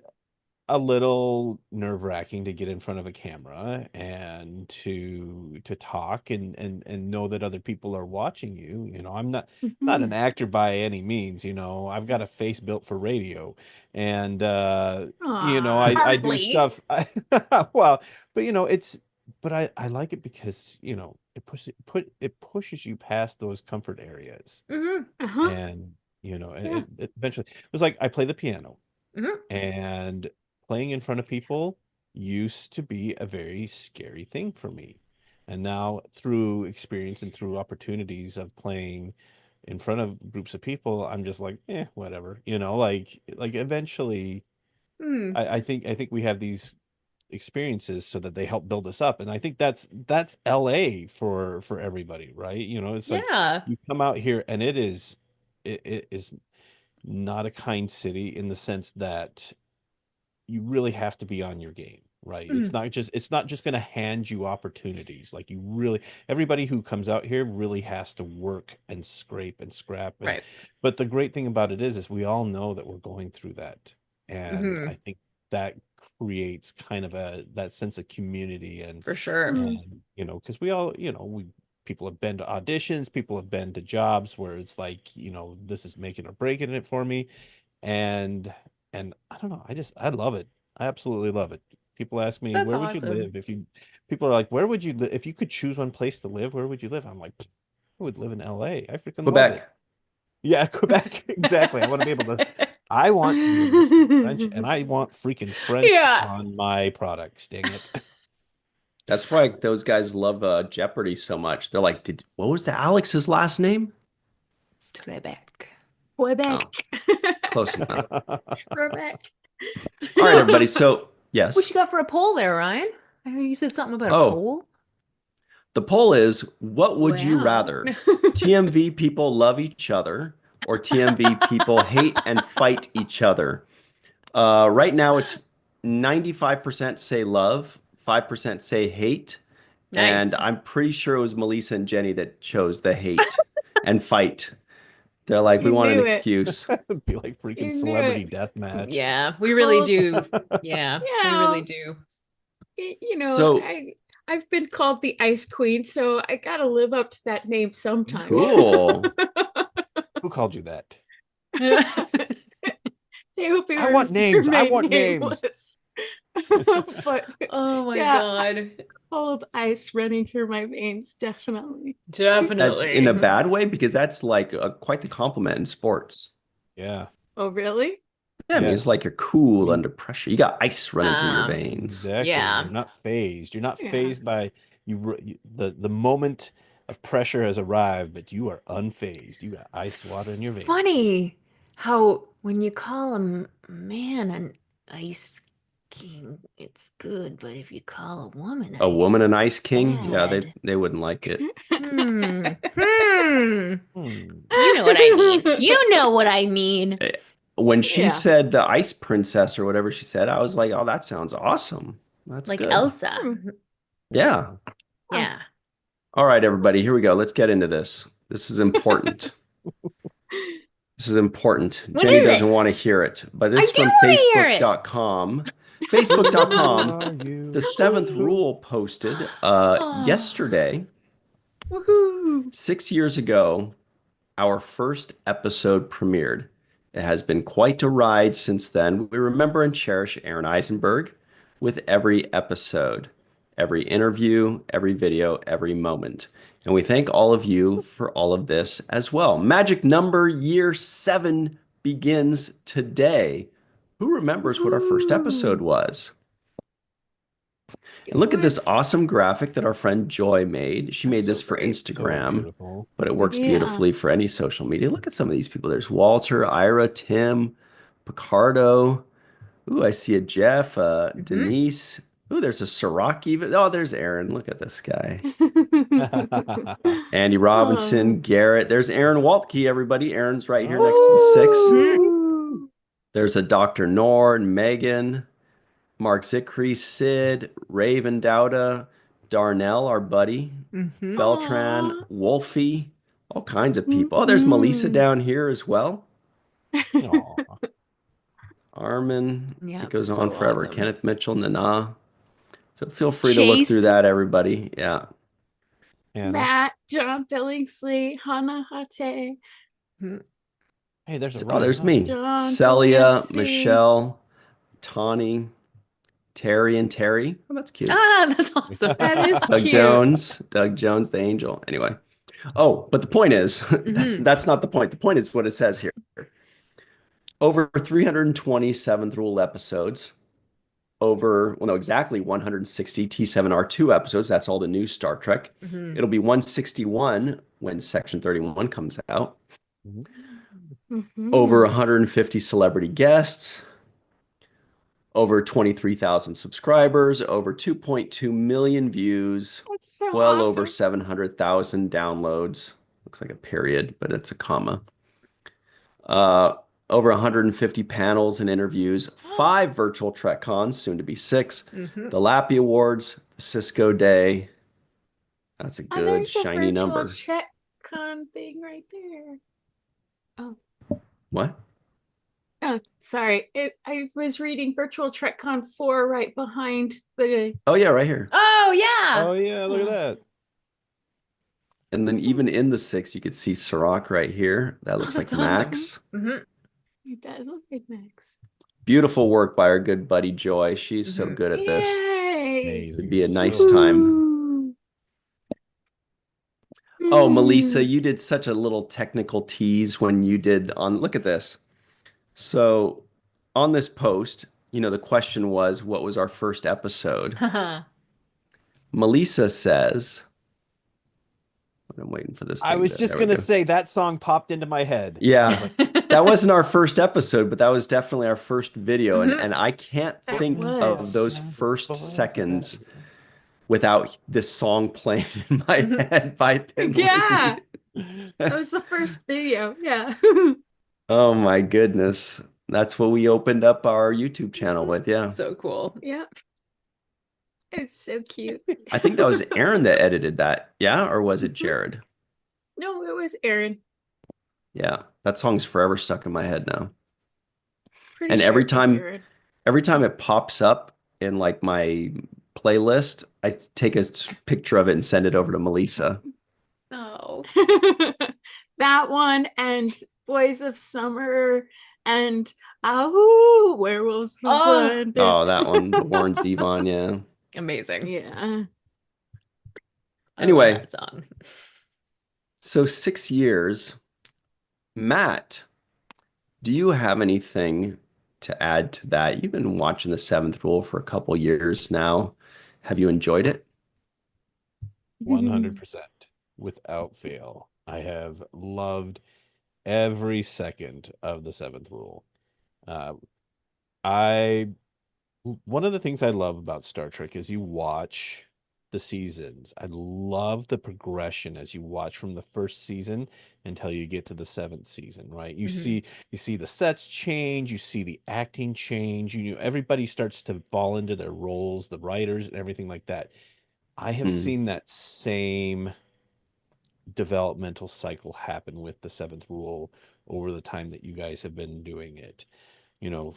a little nerve-wracking to get in front of a camera and to talk and know that other people are watching you. I'm not an Mhm. actor by any means. I've got a face built for radio, and Aw. I do Hardly. stuff. Well, but I like it because it pushes you past those comfort areas, Mhm. Uh-huh. and Yeah. it eventually it was like I play the piano, Mhm. and playing in front of people used to be a very scary thing for me. And now, through experience and through opportunities of playing in front of groups of people, I'm just like, whatever. Like eventually, Mm. I think we have these experiences so that they help build us up. And I think that's LA for everybody, right? It's like Yeah. you come out here and it is not a kind city in the sense that you really have to be on your game, right? It's Mhm. not just going to hand you opportunities. Like, everybody who comes out here really has to work and scrape and scrap. Right. But the great thing about it is we all know that we're going through that. And I Mhm. think that creates kind of that sense of community. and For sure. Mm. and because we all, people have been to auditions, people have been to jobs where it's like, this is making or breaking it for me. And and I don't know, I love it. I absolutely love it. People ask me, That's where would you awesome. live if you people are like, where would you live if you could choose one place to live? Where would you live? I'm like, "Pfft, I would live in LA. I freaking love it." Quebec. Yeah, Quebec. Exactly. I want to be able to speak French, and I want freaking French Yeah. on my products, dang it. That's why those guys love Jeopardy so much. They're like, what was the Alex's last name? Quebec. Quebec. Oh, close enough. Quebec. All right, So, everybody. So, what yes. you got for a poll there, Ryan? I heard you said something about a Oh, poll. the poll is, what would you Wow. rather? TMV people love each other or TMV people hate and fight each other? Right now, it's 95% say love, 5% say hate. And Nice. I'm pretty sure it was Melissa and Jenny that chose the hate and fight. They're like, we You want an knew it. excuse. It'd be like freaking You knew celebrity it. death match. Yeah, we really Called, do. Yeah, we yeah. really do. You know, So I've been called the Ice Queen, so I gotta live up to that name sometimes. cool. Who called you that? They hope I want your names. I maiden want name names. was. But Oh my yeah, God. cold ice running through my veins, definitely. As in a Definitely. bad way, because that's like quite the compliment in sports. Yeah. Oh, really? Yeah, I mean, it's like Yes. you're cool You under pressure. You got ice running through your veins. exactly. You're Yeah. not phased. You're not Yeah. phased by the moment of pressure has arrived, but you are unfazed. You got It's ice water in your veins. funny how when you call a man an ice king, it's good, but if you call a woman A woman an ice king? bad. Yeah, they wouldn't like it. Hmm. Hmm. You know what I mean. You know what I mean. When she Yeah. said the ice princess or whatever she said, I was like, oh, that sounds awesome. That's Like good. Elsa. Yeah. Yeah. All right, everybody, here we go. Let's get into this. This is important. This is important. What Jenny is doesn't it? want to hear it, but I this is do from want to hear it. Facebook.com. Who Facebook.com, are you? the seventh rule posted Oh. yesterday, Woohoo. 6 years ago. Our first episode premiered. It has been quite a ride since then. We remember and cherish Aaron Eisenberg with every episode, every interview, every video, every moment. And we thank all of you for all of this as well. Magic number year 7 begins today. Who remembers what our first episode was? It And look at this was- awesome graphic that our friend Joy made. She made That's so this for great. So Instagram, beautiful. but it works Yeah. beautifully for any social media. Look at some of these people. There's Walter, Ira, Tim, Picardo. Ooh, I see a Jeff, Denise. Ooh, there's a Ciroc even. Oh, there's Aaron. Look at this guy. Andy Robinson, Oh. Garrett. There's Aaron Waltke, everybody. Aaron's right here next to the 6. Woo. There's a Dr. Nord, Megan, Mark Zickrey, Sid, Raven Dowda, Darnell, our buddy, Mhm. Beltran, Aw. Wolfie, all kinds of people. Oh, there's Melissa down here as well. Aw. Armin. Yeah, It goes so on forever. awesome. Kenneth Mitchell, Nana. So feel free to look through Chase. that, everybody. Yeah. Hannah. Matt, John Billingsley, Hannah Hate, Hey, there's a Oh, there's runner-up. me. John Celia, Delancey. Michelle, Tawny, Terry, and Terry. Oh, that's cute. Ah, that's awesome. That is Doug cute. Jones, the angel. Anyway. Oh, but the point is, that's not the point. The point is what it says here. Over 327th rule episodes, exactly 160 T7R2 episodes. That's all the new Star Trek. Mhm. It'll be 161 when Section 31 comes out. Mhm. Over 150 celebrity guests, over 23,000 subscribers, over 2.2 million views, That's so well over awesome. 700,000 downloads. Looks like a period, but it's a comma. Over 150 panels and interviews, 5 virtual Trek cons, soon to be 6. Mhm. The Lappy Awards, the Cisco Day. That's a Oh, good, there's a shiny virtual number. TrekCon thing right there. Oh, What? oh, sorry. I was reading Virtual TrekCon 4 right behind the. Oh, yeah, right here. Oh, yeah. Oh yeah, look at that. And then even in the 6, you could see Sirach right here. That looks like that's awesome. Max. Mhm. It does look like Max. Beautiful work by our good buddy Joy. She's so Mhm. good at this. Yay! Amazing. It'd be a nice So time. Ooh. Oh, Melissa, Mm. you did such a little technical tease when you did look at this. So on this post, the question was, what was our first episode? Melissa says, I'm waiting for this I thing was to, just there we gonna go. say that song popped into my head. I Yeah, was like, that wasn't our first episode, but that was definitely our first video. Mhm. And I can't That think of was. those first seconds without this song playing in my Mhm. head by Thin Yeah. Lizzy. That was the first video. Yeah. Oh my goodness. That's what we opened up our YouTube channel with. Yeah. So cool. Yeah. It's so cute. I think that was Aaron that edited that. Yeah. Or was it Jared? No, it was Aaron. Yeah. That song's forever stuck in my head now. Pretty And sure every it was time Aaron. it pops up in like my playlist, I take a picture of it and send it over to Melissa. Oh. That one and Boys of Summer and Ahoo, Werewolves from Oh. London. Oh, that one, the Warren Zevon, yeah. Amazing. Yeah. I Anyway. love that song. So 6 years. Matt, do you have anything to add to that? You've been watching the Seventh Rule for a couple years now. Have you enjoyed it? 100% without fail. I have loved every second of the seventh rule. I One of the things I love about Star Trek is you watch the seasons. I love the progression as you watch from the first season until you get to the seventh season, right? Mhm. You see the sets change, you see the acting change, everybody starts to fall into their roles, the writers and everything like that. I have Mm. seen that same developmental cycle happen with the seventh rule over the time that you guys have been doing it.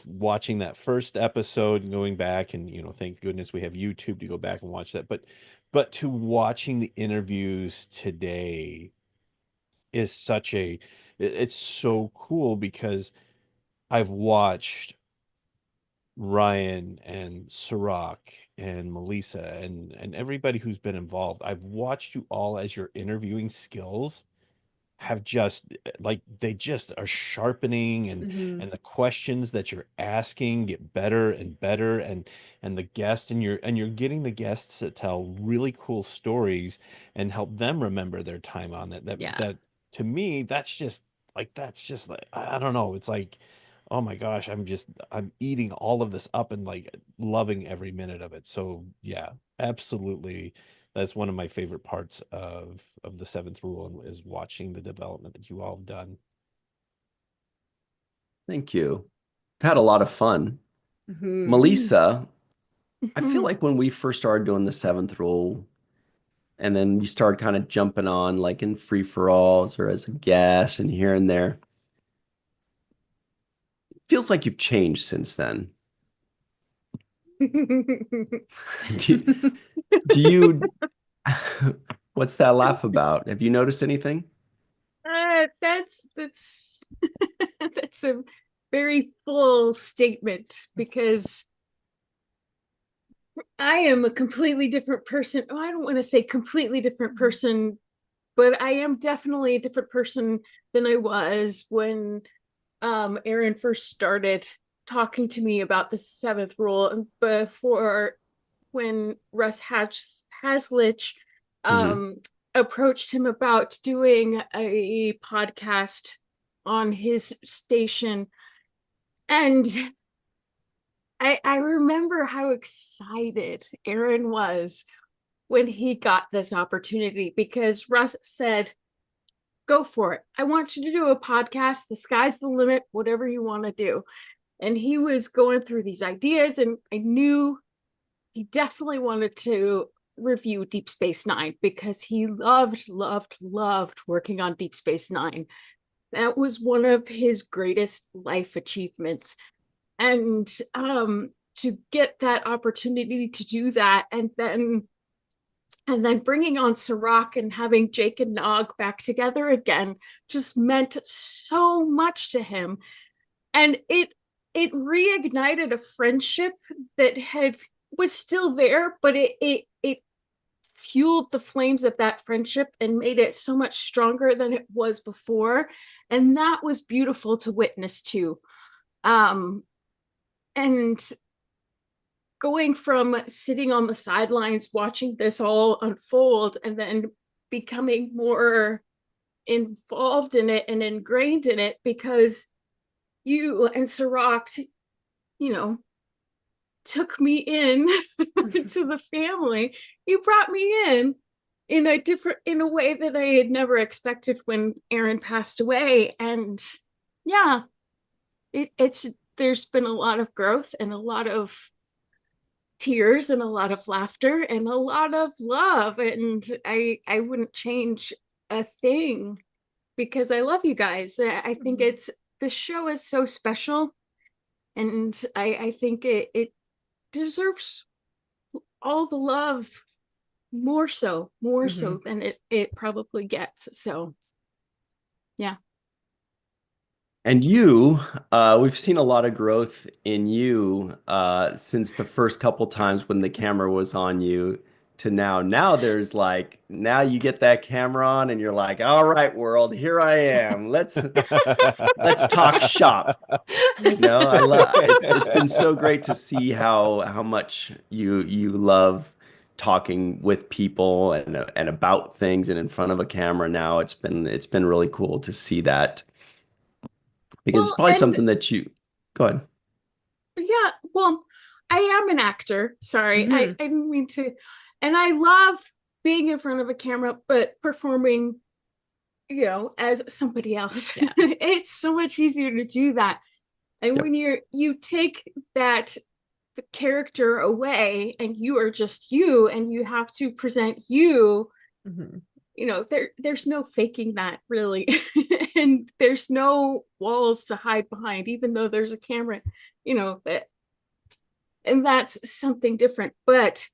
Watching that first episode and going back and, thank goodness we have YouTube to go back and watch that. But to watching the interviews today is it's so cool because I've watched Ryan and Sirach and Melissa and everybody who's been involved. I've watched you all as your interviewing skills have just like they just are sharpening Mhm. and the questions that you're asking get better and better and the guest and you're getting the guests to tell really cool stories and help them remember their time on Yeah. that to me that's just like I don't know, it's like oh my gosh, I'm eating all of this up and like loving every minute of it. So yeah, absolutely, that's one of my favorite parts of the seventh rule and is watching the development that you all have done. Thank you. I've had a lot of fun. Mhm. Melissa, I feel Mhm. like when we first started doing the seventh rule, and then you started kind of jumping on like in free for alls or as a guest and here and there, it feels like you've changed since then. Do, do you, what's that laugh about? Have you noticed anything? That's that's a very full statement because I am a completely different person. Oh, I don't want to say completely different person, but I am definitely a different person than I was when Aaron first started talking to me about the seventh rule and before when Haslich Hmm. um approached him about doing a podcast on his station. And I remember how excited Aaron was when he got this opportunity because Russ said, go for it. I want you to do a podcast. The sky's the limit, whatever you want to do. And he was going through these ideas, and I knew he definitely wanted to review Deep Space Nine because he loved working on Deep Space Nine. That was one of his greatest life achievements. And to get that opportunity to do that and then bringing on Sirach and having Jake and Nog back together again just meant so much to him. And it reignited a friendship that had was still there, but it fueled the flames of that friendship and made it so much stronger than it was before. And that was beautiful to witness too. Um, and going from sitting on the sidelines watching this all unfold and then becoming more involved in it and ingrained in it because you and Sirach, you know, took me in to the family. You brought me in a way that I had never expected when Aaron passed away. And yeah, it's there's been a lot of growth and a lot of tears and a lot of laughter and a lot of love. And I wouldn't change a thing because I love you guys. I think it's this show is so special, and I think it deserves all the love more Mhm. so than it probably gets. So yeah. And we've seen a lot of growth in you since the first couple times when the camera was on you to now. Now there's like, now you get that camera on and you're like, all right, world, here I am. Let's talk shop. I love it's been so great to see how much you love talking with people and about things and in front of a camera now. It's been really cool to see that because it's Well, probably and something that you go ahead. yeah, well, I am an actor. Sorry, I Mhm. didn't mean to. And I love being in front of a camera, but performing, as somebody else. Yeah. It's so much easier to do that. And Yep. when you take that character away and you are just you and you have to present you, Mhm. there's no faking that really. And there's no walls to hide behind, even though there's a camera, that, and that's something different. But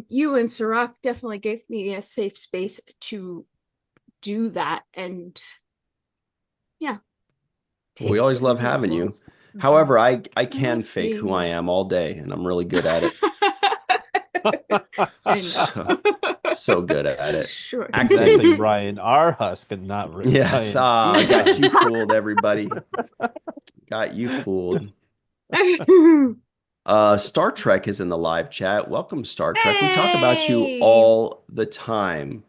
you and Sirach definitely gave me a safe space to do that. And yeah, We take always love down those having you. walls. Mhm. However, I can Love fake who being I you. am all day, and I'm really good at it. I So, so good at it. Sure. It's actually Acting. Ryan R. Husk and not Yes, Ryan T. got you Husk. fooled, everybody. Got you fooled. Star Trek is in the live chat. Welcome, Star Trek. We talk about you Hey. all the time.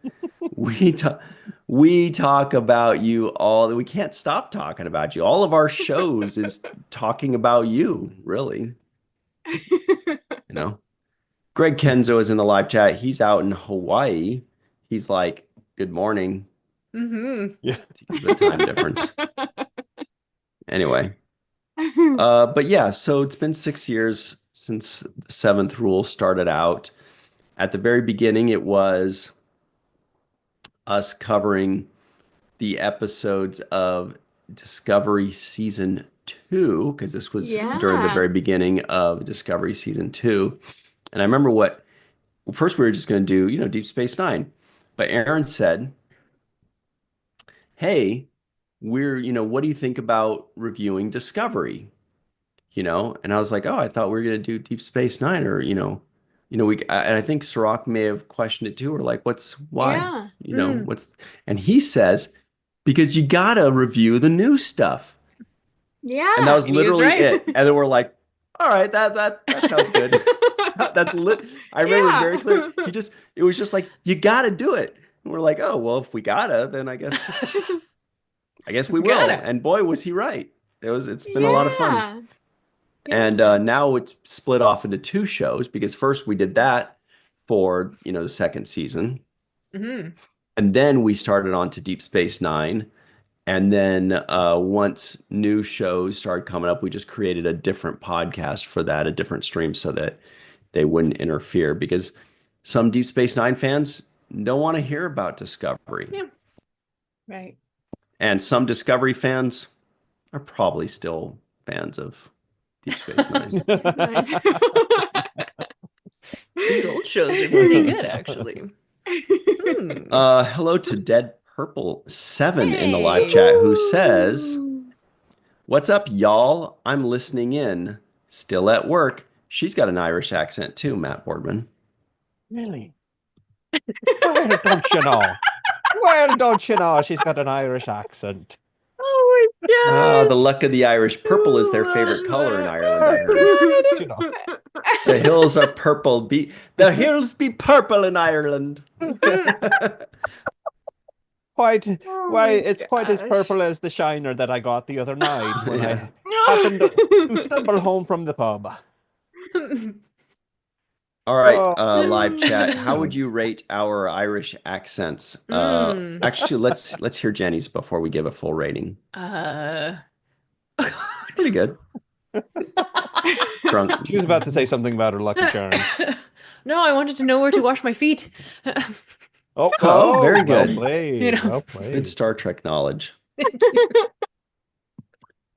We talk we talk about you all. We can't stop talking about you. All of our shows is talking about you, really. You know. Greg Kenzo is in the live chat. He's out in Hawaii. He's like, "Good morning," Mhm. Yeah. because of the time difference. Anyway, but yeah, so it's been 6 years since the seventh rule started out. At the very beginning, it was us covering the episodes of Discovery Season 2, because this was during the Yeah. very beginning of Discovery Season 2. And I remember well, first we were just going to do, Deep Space Nine. But Aaron said, hey, what do you think about reviewing Discovery? And I was like, oh, I thought we were going to do Deep Space Nine, or and I think Sirach may have questioned it too, or like, why? Yeah. Mm. And he says, because you gotta review the new stuff. And that Yeah. was And he was literally right. it. And then we're like, all right, that sounds good. That's lit. I remember it very clear. It was just like, you gotta do it. And we're like, oh, well, if we gotta, then I guess we will. Gotta. And boy, was he right. It's been a lot of fun. Yeah. And Yeah. now it's split off into two shows, because first we did that for, the second season. Mhm. And then we started on to Deep Space Nine. And then once new shows started coming up, we just created a different podcast for that, a different stream, so that they wouldn't interfere, because some Deep Space Nine fans don't want to hear about Discovery. Yeah. Right. And some Discovery fans are probably still fans of Deep Space Nine. These old shows are pretty good, actually. Hmm. Hello to Dead Purple 7 in the live Hey. chat, who says, what's up, y'all? I'm listening in. Still at work. She's got an Irish accent too, Matt Boardman. Really? Well, don't you know? Well, don't you know? She's got an Irish accent. Oh my Ah, gosh. the luck of the Irish. Purple is their favorite color in Ireland, I heard. Well, you know. The hills are purple. The hills be purple in Ireland. Quite, Oh why, my it's quite as gosh. purple as the shiner that I got the other night when Yeah. I happened to stumble home from the pub. All right, Oh, live chat. How would you goodness. rate our Irish accents? Mm. Actually, let's hear Jenny's before we give a full rating. Uh. Pretty good. Drunk. She was about to say something about her Lucky Charms. No, I wanted to know where to wash my feet. Oh, very well good. played. Well Good played. Star Trek knowledge. Thank you.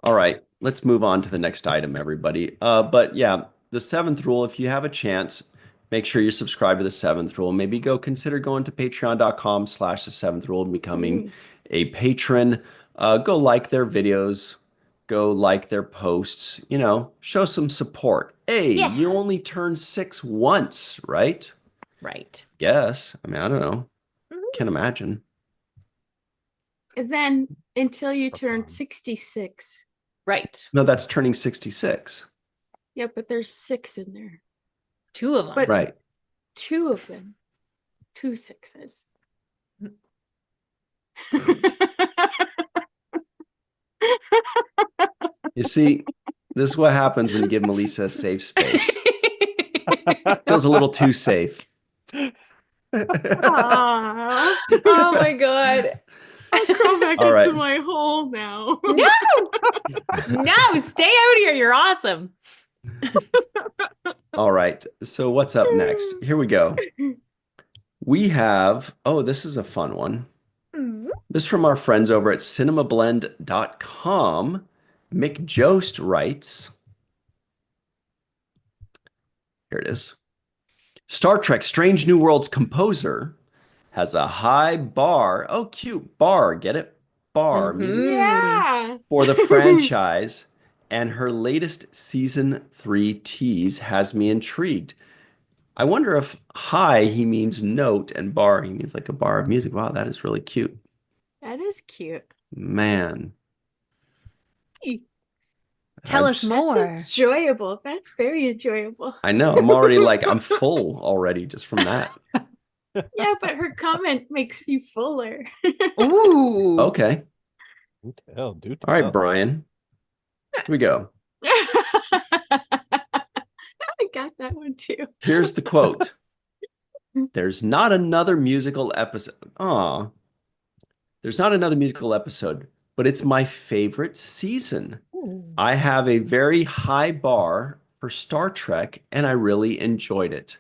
All right, let's move on to the next item, everybody. But yeah, the seventh rule, if you have a chance, make sure you subscribe to the seventh rule. Maybe consider going to patreon.com/the seventh rule and becoming a patron. Go like their videos, go like their posts, show some support. Hey, Yeah. you only turned 6 once, right? Right. Yes. I mean, I don't know. Mhm. Can't imagine. And then until you turn 66. Right. No, that's turning 66. Yeah, but there's 6 in there. 2 of them. But Right. 2 of them. 2 6s. You see, This is what happens when you give Melissa a safe space. Feels a little too safe. Aw, Oh my God. I'll crawl back All into right. my hole now. No, no, stay out here. You're awesome. All right. So what's up next? Here we go. We have, oh, this is a fun one. This is from our friends over at cinemablend.com. Mick Jost writes, here it is. Star Trek Strange New Worlds composer has a high bar. Oh, cute. Bar. Get it? Bar. Music Yeah. for the franchise. And her latest season 3 tease has me intrigued. I wonder if high he means note and bar he means like a bar of music. Wow, that is really cute. That is cute. Man. Tell I'm us just- more. That's enjoyable. That's very enjoyable. I know. I'm already like, I'm full already just from that. Yeah, but her comment makes you fuller. Ooh. Okay. Do tell, do All right, tell. Brian. Here we go. I got that one too. Here's the quote. There's not another musical episode. Aw. There's not another musical episode, but it's my favorite season. I have a very high bar for Star Trek, and I really enjoyed it.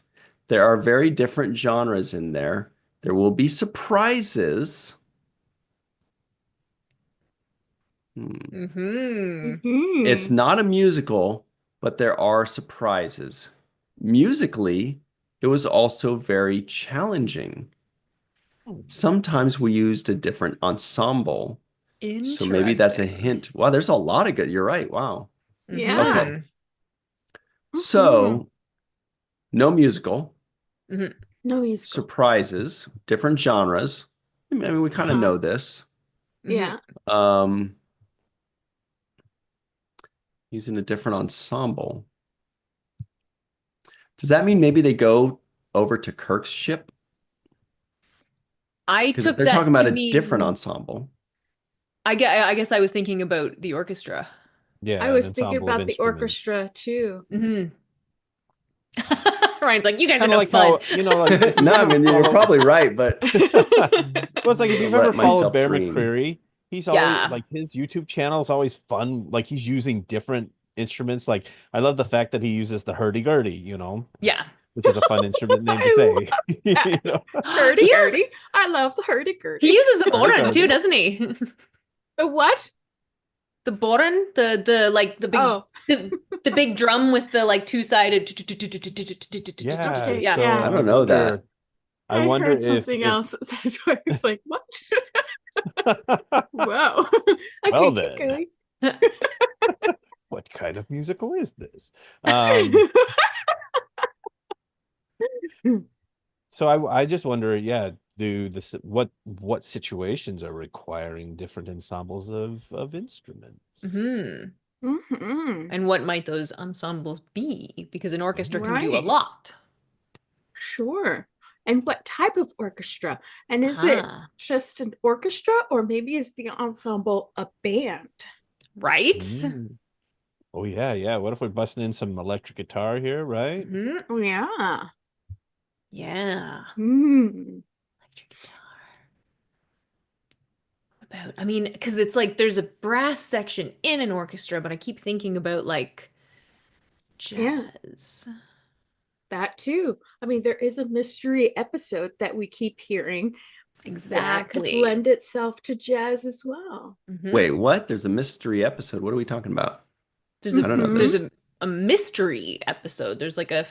There are very different genres in there. There will be surprises. Mm-hmm. It's not a musical, but there are surprises. Musically, it was also very challenging. Sometimes we used a different ensemble. So maybe that's a hint. Wow, there's a lot of good. You're right. Wow. Yeah. Okay. So, no musical, No musical. surprises, different genres. I mean, we kind of know this. Yeah. Using a different ensemble. Does that mean maybe they go over to Kirk's ship? I Because took they're that talking about to a mean, different ensemble. I guess I was thinking about the orchestra. Yeah, I an was thinking ensemble of about the instruments. orchestra too. Mm-hmm. Ryan's like, you guys are Kind no of like fun. how, like if you've No, I ever mean, you're followed- probably right, but Well, it's like if you've Let ever myself followed Bear dream. McCreary, he's Yeah. always like his YouTube channel is always fun. Like he's using different instruments. Like I love the fact that he uses the hurdy-gurdy, Yeah. which is a fun instrument name to I say. that. Hurdy-gurdy. I love the hurdy-gurdy. He uses a boron Hurdy-gurdy. too, doesn't he? The what? The boron, the like the big Oh, the big drum with the like two-sided. Yeah, Okay, Yeah. so yeah. I don't know that. I wonder heard if something else. That's why I was like, what? Whoa. Okay, Well keep then. going. What kind of musical is this? So I just wonder, yeah, what situations are requiring different ensembles of instruments? Mhm. Mhm. And what might those ensembles be? Because an orchestra can do a Right. lot. Sure. And what type of orchestra? And is it Ah. just an orchestra, or maybe is the ensemble a band? Right? Mm. Oh yeah. What if we're busting in some electric guitar here, right? Mhm. Oh, yeah. Yeah. Hmm. Electric guitar. I mean, because it's like there's a brass section in an orchestra, but I keep thinking about like Yeah. jazz. That too. I mean, there is a mystery episode that we keep hearing that could Exactly. lend itself to jazz as well. Mhm. Wait, what? There's a mystery episode. What are we talking about? There's a I don't know there's this. a mystery episode. There's like a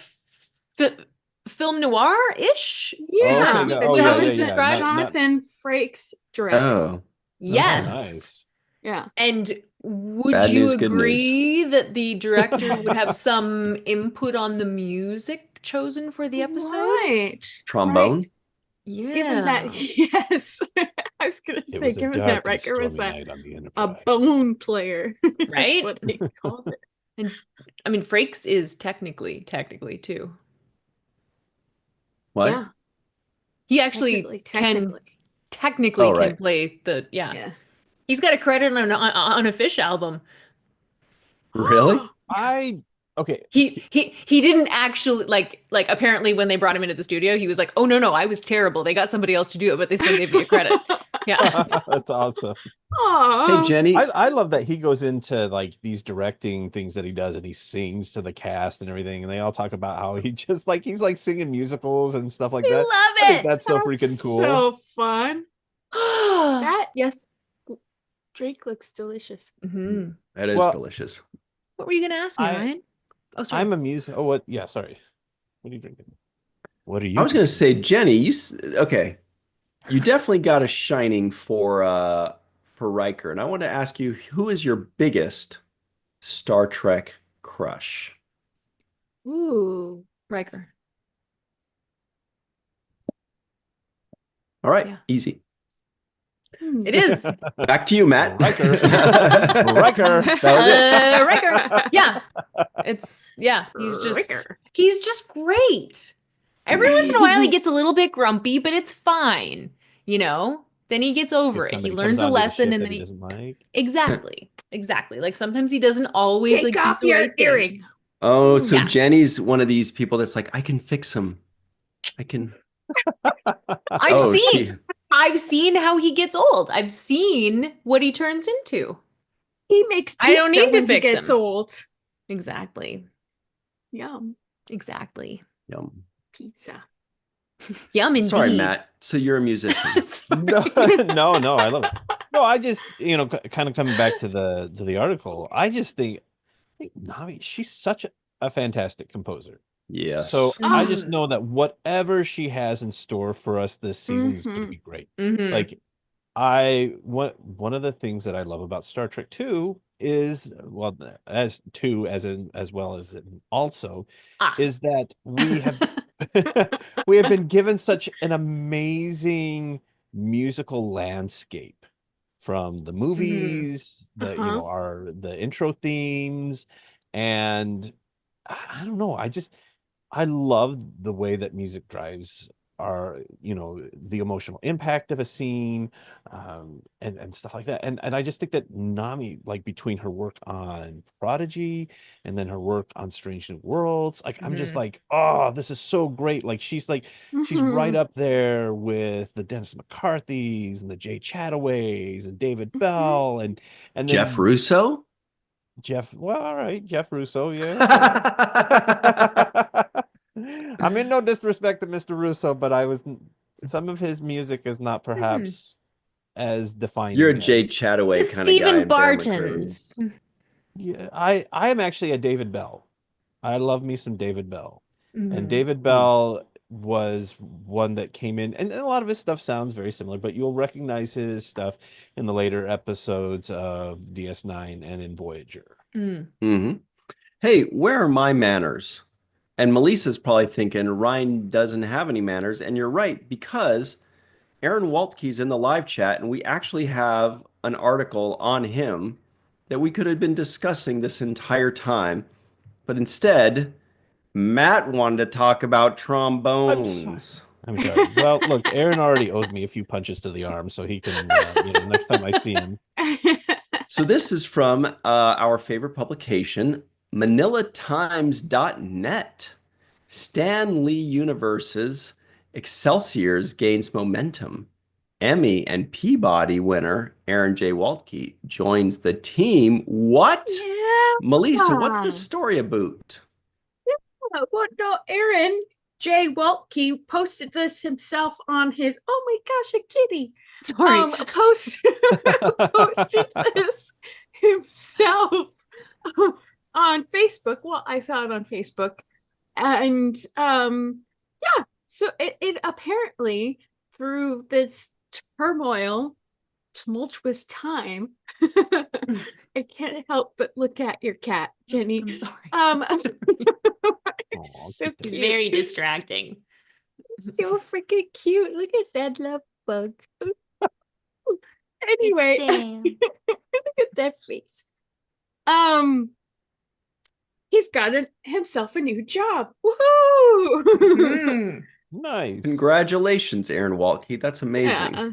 film noir-ish. Yeah. okay, that oh, how yeah, it was covers described? Jonathan Frakes directs. Oh, Yes. Nice. Yeah. And would Bad you news, good news. agree that the director would have some input on the music chosen for the episode? Right. trombone? Right. Yeah. Given that, yes. I was going to It say, was a given dark that and Riker was stormy night on the a Enterprise. bone player. That's Right? what they called it. And I mean, Frakes is technically too. What? Yeah. He actually technically Oh, can right. play the Yeah. He's got a credit on a Fish album. Really? Okay. He didn't actually like apparently when they brought him into the studio, he was like, "Oh no, I was terrible. They got somebody else to do it, but they still gave me a credit." Yeah. That's awesome. Hey, Aw. Jenny. I love that he goes into like these directing things that he does and he sings to the cast and everything, and they all talk about how he just like he's like singing musicals and stuff like I that. I love think it. that's so freaking cool. So fun. That Yes. drink looks delicious. Mhm. That is Well, delicious. What were you gonna ask me, I Ryan? Oh, sorry. I'm a music. Oh, what? Yeah, sorry. What are you drinking? What are I you was going to drinking? say, Jenny, okay. You definitely got a shining for Riker, and I want to ask you, who is your biggest Star Trek crush? Ooh. Riker. All right, Yeah. easy. It is. Back to you, Matt. Riker. Riker. That was it. Riker. Yeah. He's just great. Every once in a while he gets a little bit grumpy, but it's fine. You know? Then he gets over If it. He somebody learns comes a onto the lesson ship and that then he he doesn't like. exactly. Exactly. Like sometimes he doesn't always Take like do off the your right thing. earring. Oh, so Yeah. Jenny's one of these people that's like, I can fix him. I can. I've Oh, seen how he gets old. I've seen what he turns into. He makes I don't pizza need to when he fix gets him. old. Exactly. Yum. Exactly. Yum. Pizza. Yum Sorry, indeed. Matt. So you're a musician. No, Sorry. no, I love it. No, I just, kind of coming back to the article, I just think Nami, she's such a fantastic composer. So Yes. I just Ah. know that whatever she has in store for us this season is going to Mhm. be great. Mhm. Like one of the things that I love about Star Trek 2 is, well, as two as well as in also, Ah. is that we have we have been given such an amazing musical landscape from the Mhm. movies, Uh-huh. the intro themes, and I don't know, I love the way that music drives the emotional impact of a scene, and stuff like that. And I just think that Nami, like between her work on Prodigy and then her work on Strange New Worlds, like I'm just Mhm. like, oh, this is so great. Like she's right Mhm. up there with the Dennis McCarthy's and the Jay Chataway's and David Mhm. Bell and Jeff then Russo? Jeff. Well, all right, Jeff Russo, yeah, okay. I mean, no disrespect to Mr. Russo, but some of his music is not Hmm. perhaps as You're a defining Jay as. The Chataway kind of guy Stephen in Bear McCreary. Bartons. Yeah, I am actually a David Bell. I love me some David Bell. And Mhm. David Bell was one that came in, and a lot of his stuff sounds very similar, but you'll recognize his stuff in the later episodes of DS9 and in Voyager. Mm. Hmm. Hey, where are my manners? And Melissa's probably thinking Ryan doesn't have any manners, and you're right, because Aaron Waltke's in the live chat, and we actually have an article on him that we could have been discussing this entire time. But instead, Matt wanted to talk about I'm sorry. trombones. I'm sorry. Well, look, Aaron already owes me a few punches to the arm, so he can, next time I see him. So this is from our favorite publication, ManilaTimes.net. Stan Lee Universe's Excelsiors gains momentum. Emmy and Peabody winner Aaron J. Waltke joins the team. What? Melissa, what's Yeah. this story about? Well, no, Aaron J. Waltke posted this himself on his, oh my gosh, a kitty. Sorry. Posted this himself on Facebook. Well, I saw it on Facebook. And yeah, so it apparently through this tumultuous time, I can't help but look at your cat, Jenny. I'm sorry. Aw, So cute. It's cute. very distracting. So freaking cute. Look at that love bug. It's Anyway, Sam. look at that face. Um, he's got himself a new job. Woohoo! Mhm. Nice. Congratulations, Aaron Waltke. That's amazing. Yeah.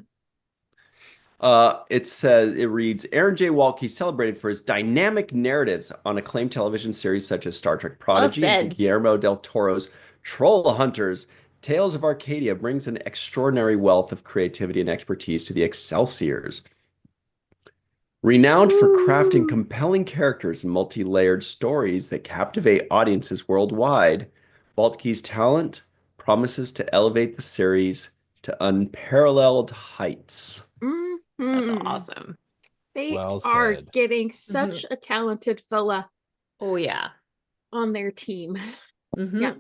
It reads, Aaron J. Walke celebrated for his dynamic narratives on acclaimed television series such as Star Trek Well Prodigy and said. Guillermo del Toro's Troll Hunters. Tales of Arcadia brings an extraordinary wealth of creativity and expertise to the Excelsiors. Renowned for crafting Ooh. compelling characters and multi-layered stories that captivate audiences worldwide, Waltke's talent promises to elevate the series to unparalleled heights. That's Mhm. awesome. They Well are said. getting such a talented fella Oh yeah. on their team. Mhm. Yeah.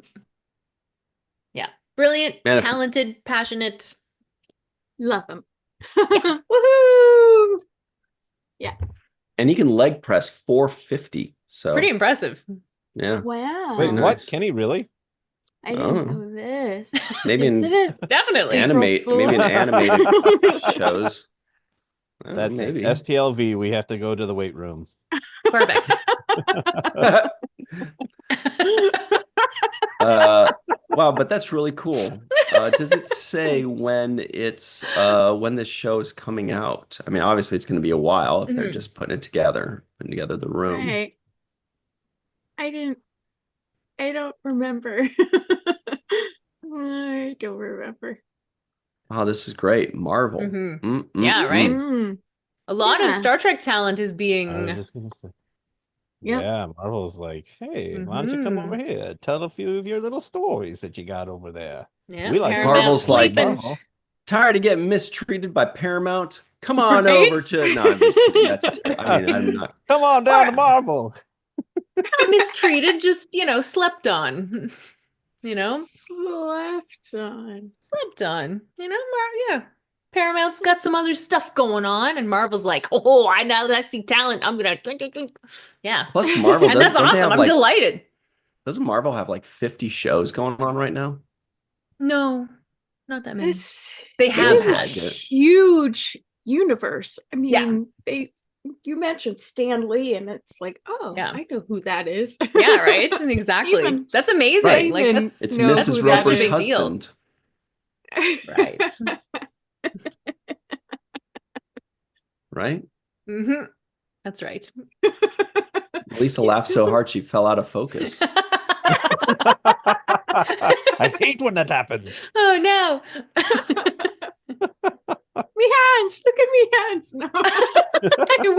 Yeah. Brilliant, Man, talented, passionate. Love them. Yeah. Woohoo! and he can leg press 450. So Pretty impressive. yeah, Wow. Wait, nice. what? Can he really? I didn't know this. Maybe Isn't in it Definitely. April maybe in Fool's? animated shows. I don't know, That's it. maybe. STLV, we have to go to the weight room. Perfect. Wow, but that's really cool. Does it say when when this show is coming out? I mean, obviously it's going to be a while if they're Mhm. just putting together the room. Right. I don't remember. I don't remember. Wow, this is great. Marvel. Mhm. Yeah, right? Mm, A lot of Yeah. Star Trek talent is I was being. just gonna say. Yep. Yeah, Marvel's like, hey, why don't you come over here? Tell a few of your little stories that you got over there. Yeah, We like Paramount's Marvel's like- sleeping. Tired of getting mistreated by Paramount? Come on Right? over to. No, I'm just kidding. I mean, I'm not. Come on down to Or- Marvel. Mistreated, just, slept on. Slept on. Slept on. Yeah. Paramount's got some other stuff going on, and Marvel's like, oh, now that I see talent, I'm gonna. Yeah. Plus, Marvel And that's don't they awesome. have I'm like delighted. doesn't Marvel have like 50 shows going on right now? No, not that many. It's They it have is a had. huge universe. I Yeah. mean, you mentioned Stan Lee, and it's like, oh, Yeah. I know who that is. Yeah, right? Exactly. Even- That's amazing. Right. Like, Even that's It's know that's Mrs. who such that a Roper's big is. deal. husband. Right. Right? hmm That's right. Lisa laughed so hard she fell out of focus. I hate when that happens. Oh no. Me hands, look at me hands. No. It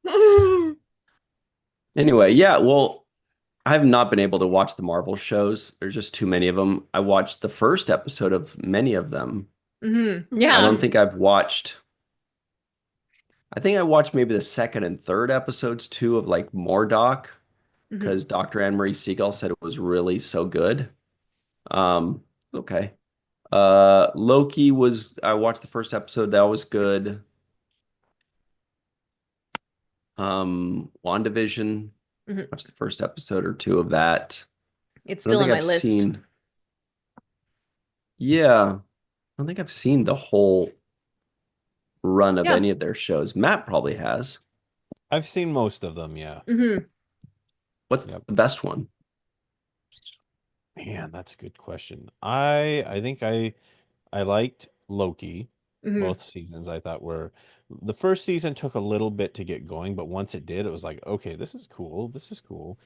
worked. Anyway, yeah, well, I have not been able to watch the Marvel shows. There's just too many of them. I watched the first episode of many of them. Yeah. I don't think I think I watched maybe the second and third episodes too of like Mordock because Dr. Anne Marie Siegel said it was really so good. Okay. Loki I watched the first episode, that was good. WandaVision, Mhm. watched the first episode or two of that. It's I don't still on think my I've list. seen. Yeah, I don't think I've seen the whole run of Yeah. any of their shows. Matt probably has. I've seen most of them, yeah. What's Yep. the best one? Man, that's a good question. I think I liked Loki. Both seasons I thought were the first season took a little bit to get going, but once it did, it was like, okay, this is cool. This is cool.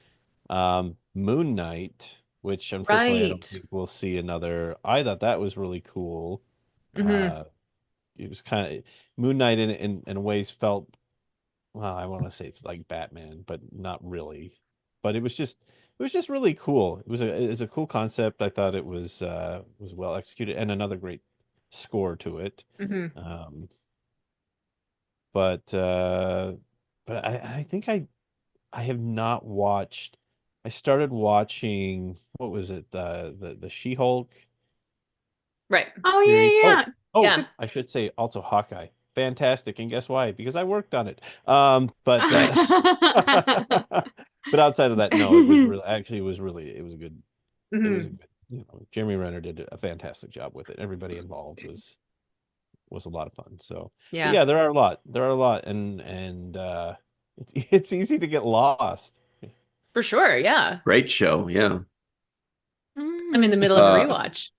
Moon Knight, which unfortunately I don't Right. think we'll see another. I thought that was really cool. Mhm. It was kind of Moon Knight in ways felt, well, I want to say it's like Batman, but not really. But it was just really cool. It was a cool concept. I thought it was well executed and another great score to it. Um, but I think I have not watched. I started watching, what was it, the She-Hulk Right. Oh series. yeah. Yeah. I should say also Hawkeye. Fantastic, and guess why? Because I worked on it. But but outside of that, no, it was really actually it was a good it was a good, Jeremy Renner did a fantastic job with it. Everybody involved was a lot of fun. So but Yeah. yeah, there are a lot, and it's easy to get lost. For sure. Yeah. Great show, yeah. I'm in the middle of a rewatch.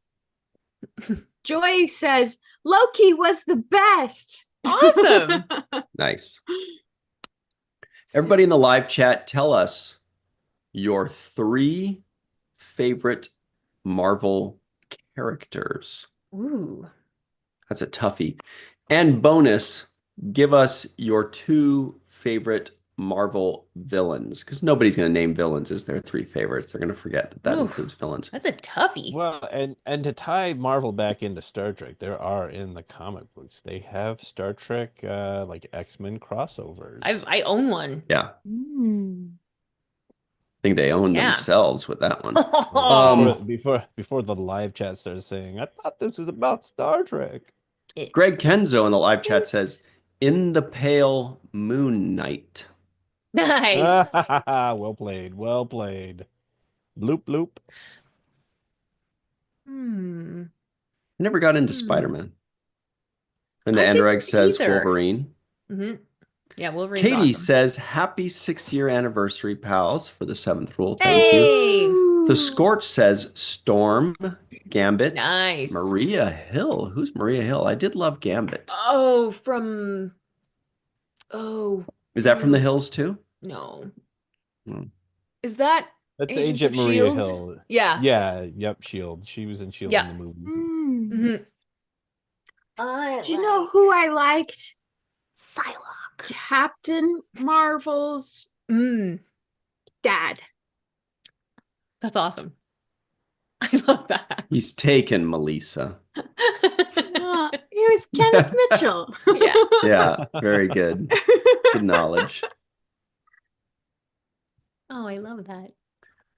Joy says, Loki was the best. Awesome. Nice. Everybody in the live chat, tell us your 3 favorite Marvel characters. Ooh. That's a toughie. And bonus, give us your 2 favorite Marvel villains, because nobody's going to name villains as their 3 favorites. They're going to forget that that Oof. includes villains. That's a toughie. Well, and to tie Marvel back into Star Trek, there are in the comic books, they have Star Trek like X-Men crossovers. I own one. Yeah, Mm. I think they own Yeah. themselves with that one. Oh. Before the live chat started saying, I thought this was about Star Trek. Greg Kenzo in the live chat Yes. says, "In the Pale Moon Knight." Nice. Well played. Well played. Bloop bloop. Hmm. I never got into Hmm. Spider-Man. And the I Android didn't says either. Wolverine. Mm-hmm. Yeah, Wolverine's Katie awesome. says, "Happy 6-year anniversary, pals, for the 7th rule." Thank you. Hey. The Scorch says Storm, Gambit, Nice. Maria Hill. Who's Maria Hill? I did love Gambit. Oh, from oh Is that from the Hills too? no. Hmm. Is that That's Agents Agent of Maria S.H.I.E.L.D.? Hill. Yeah. Yeah, yep, Shield. She was in Shield Yeah. in the movies. Mm. Mm-hmm. Do you know who I liked? Psylocke. Captain Marvel's Mm, dad. that's awesome. I love that. He's taken, Melissa. He was Kenneth Mitchell. Yeah. Yeah, very good. Good knowledge. Oh, I love that.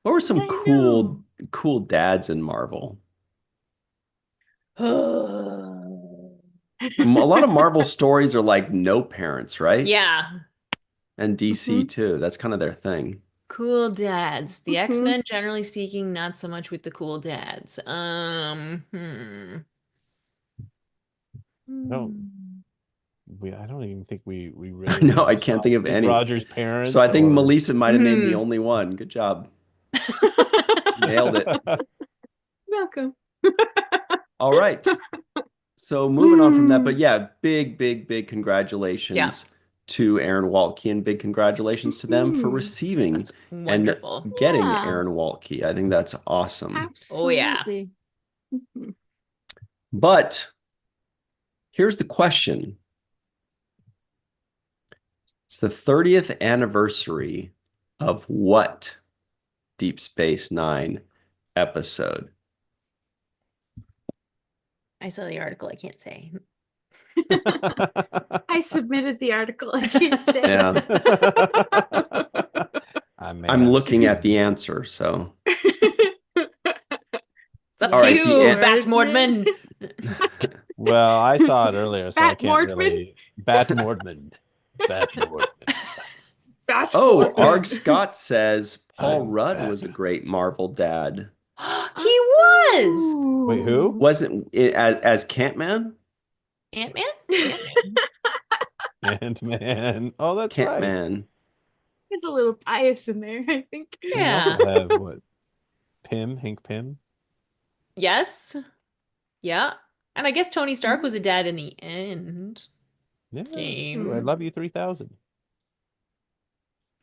What were some I cool dads in Marvel? A lot of Marvel stories are like no parents, right? Yeah. And DC too. That's kind of their thing. Cool dads. The Mhm. X-Men, generally speaking, not so much with the cool dads. I don't even think we really No, ever I can't saw think of Steve any. Rogers' parents. So I think or- Melissa might have named the Mhm. only one. Good job. Nailed it. Welcome. All right. So moving on from that, but yeah, big congratulations to Aaron Waltke, and big congratulations to them for receiving That's and wonderful. getting Yeah. Aaron Waltke. I think that's awesome. Absolutely. Mhm. But here's the question. It's the 30th anniversary of what Deep Space Nine episode? I saw the article. I can't say. I submitted the article. I can't say. Yeah. I may I'm have looking seen at the it. answer, so. It's up All to right, you, Bat Mordman. Well, I saw it earlier, so I Bat can't Mordman? really. Bat Mordman. Bat Mordman. That's Oh, horrible. Arg Scott says Paul I'm Rudd back. was a great Marvel dad. He was Wait, who? Wasn't it as Cantman? Ant-Man. Ant-Man. Oh, that's right. Cantman. There's a little bias in there, I think. We Yeah. also have what? Hank Pym. Yes. Yeah. And I guess Tony Stark was a dad in the end. Yeah, that's Game. true. I love you 3000.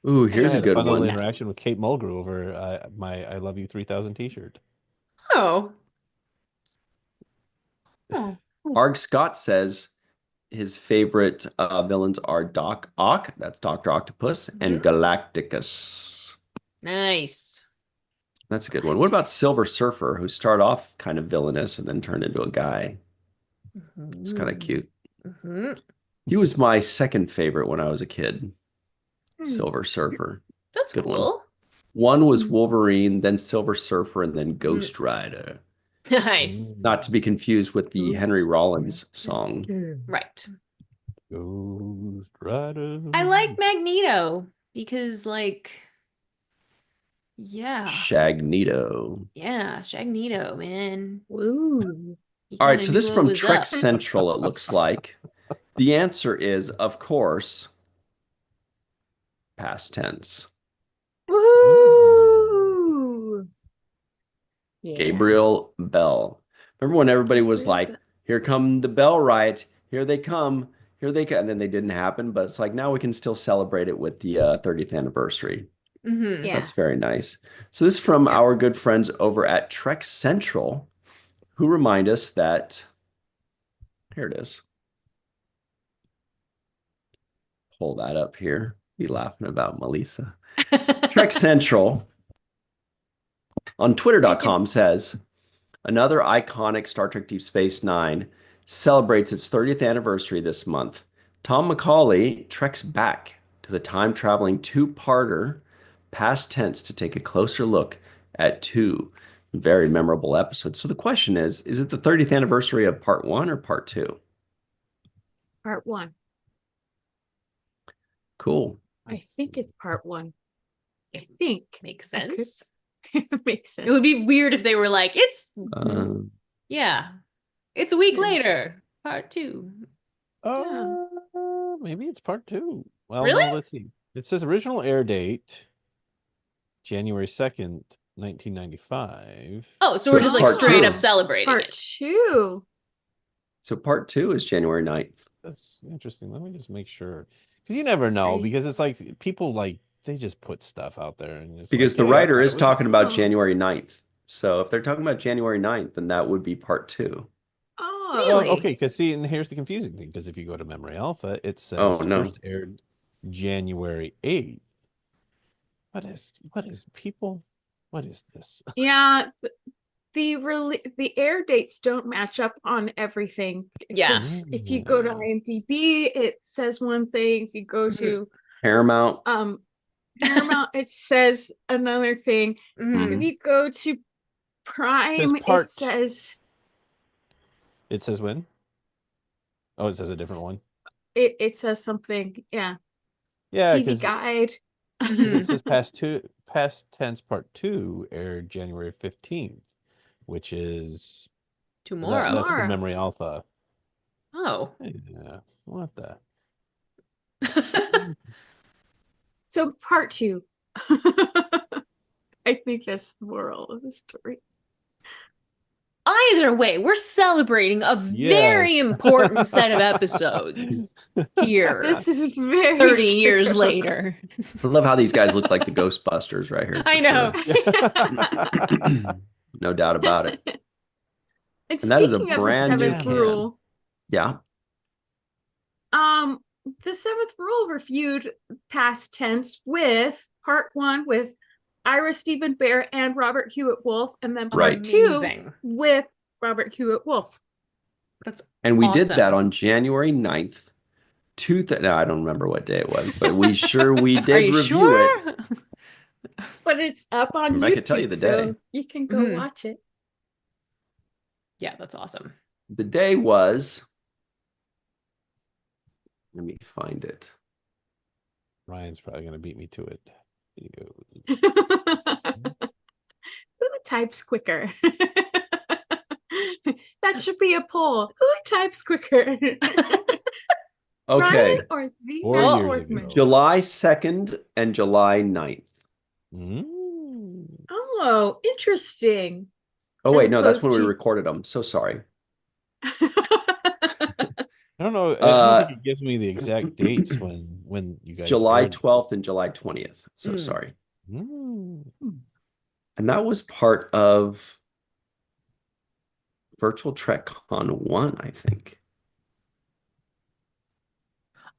Ooh, Actually, here's I a had good fun little one. interaction with Kate Mulgrew over my I Love You 3000 t-shirt. Oh. Oh. Arg Scott says his favorite villains are Doc Ock, that's Dr. Octopus, and Galacticus. Nice. That's a good one. What about Silver Surfer, who started off kind of villainous and then turned into a guy? It's kind of cute. He was my second favorite when I was a kid. Silver Surfer. That's Good cool. One was Wolverine, then Silver Surfer, and then Ghost Rider. Nice. Not to be confused with the Henry Rollins song. Right. Ghost Rider. I like Magneto because, like, yeah. Shagnito. Yeah, Shagnito, man. Ooh. He All right, kinda so knew this is what from was Trek up. Central, it looks like. The answer is, of course, past tense. Woo! Yeah. Gabriel Bell. Remember when everybody was like, here come the Bell Riot. Here they come. Here they come. And then they didn't happen, but it's like now we can still celebrate it with the 30th anniversary. Mm-hmm. Yeah. That's very nice. So this is from Yeah. our good friends over at Trek Central, who remind us that here it is. Pull that up here. Be laughing about Melissa. Trek Central on twitter.com says another iconic Star Trek Deep Space Nine celebrates its 30th anniversary this month. Tom McCauley treks back to the time-traveling two-parter past tense to take a closer look at two very memorable episodes. So the question is it the 30th anniversary of part one or part two? Part one. Cool. I think it's part one. I think. Makes I could- sense. It makes sense. It would be weird if they were like, it's Uh, it's a week Yeah. later, part two. Maybe it's part two. Well, Really? no, let's see. It says original air date, January 2nd, 1995. Oh, so So we're it's just like part straight two. up celebrating Part it. two. so part two is January 9th. That's interesting. Let me just make sure. Because you never know, Right. because it's like people like they just put stuff out there and it's Because like, the "Hey, I writer thought is it was talking about Oh. January 9th. So if they're talking about January 9th, then that would be part two. Oh. Really? Okay, because see, and here's the confusing thing, because if you go to Memory Alpha, it Oh, says no. first aired January 8th. What is people? What is this? Yeah. The air dates don't match up on everything. Yeah. 'Cause if you go to Yeah. IMDb, it says one thing. If you go to Paramount. Paramount, it says another thing. Mhm. If you go to Prime, part- it says It says when? Oh, it says a different one. it says something. Yeah. Yeah, TV because Guide. it says past tense part 2 aired January 15th, which is Tomorrow. that's for Tomorrow. Memory Alpha. Oh. Yeah, what the? So part two. I think that's the moral of the story. Either way, we're celebrating a very Yes. important set of episodes here. This is very 30 years true. later. I love how these guys look like the Ghostbusters right here. I know. Sure. No doubt about it. And And that is a speaking of the brand new seventh can. rule, Yeah. the seventh rule reviewed past tense with part one with Ira Stephen Bear and Robert Hewitt Wolf, and then part Right. two Amazing. with Robert Hewitt Wolf. That's And we did awesome. that on January 9th. No, I don't remember what day it was, but we did Are you review it. sure? But it's up on I YouTube, could tell you the so day. you can go Mhm. watch it. Yeah, that's awesome. The day was, let me find it. Ryan's probably gonna beat me to it. He goes, Who types quicker? That should be a poll. Who types quicker? Okay. Ryan or the 4 Al years Ortman? ago. July 2nd and July 9th. Mm. Oh, interesting. Oh, As wait, no, that's opposed when we to- recorded them. So sorry. I don't know. I don't think it gives me the exact dates when you guys July aired 12th and July 20th. So sorry. Mm. And that was part of Virtual Trek Con 1, I think.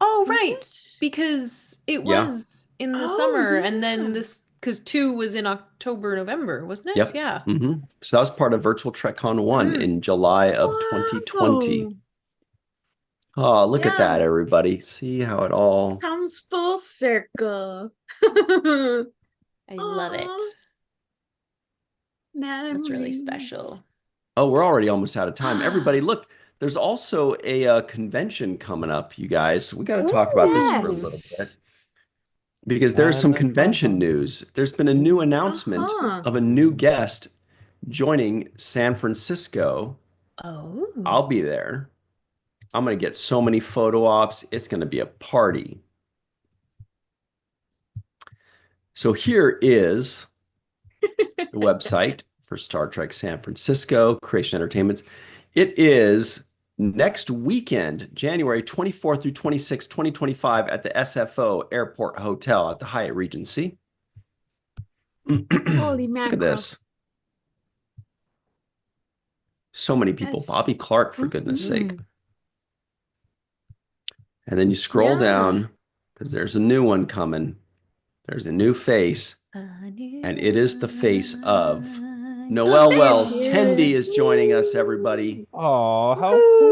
Oh, Was right. it? Because it Yeah. was in the Oh, summer, and then yeah. this, because 2 was in October, November, wasn't it? Yep. Yeah. So that was part of Virtual Trek Con 1 Mhm. in July of Wow. 2020. Oh, look at that, Yeah. everybody. See how it all... Comes full circle. I love it. Aw. That's really Memories. special. Oh, we're already almost out of time. Everybody, look, there's also a convention coming up, you guys. We got to talk about this for a little bit. Yes. Because there's some convention news. There's been a new announcement Uh-huh. of a new guest joining San Francisco. Oh. I'll be there. I'm going to get so many photo ops. It's going to be a party. So here is the website for Star Trek San Francisco, Creation Entertainments. It is next weekend, January 24th through 26th, 2025, at the SFO Airport Hotel at the Hyatt Regency. Holy Look at mackerel. this. So many people. That's- Bobby Clark, for goodness sake. Mhm. And then you scroll Yeah. down because there's a new one coming. There's a new face, and it is the face of Noelle There Wells. she Tendi is is. joining us, everybody. Oh, how cool.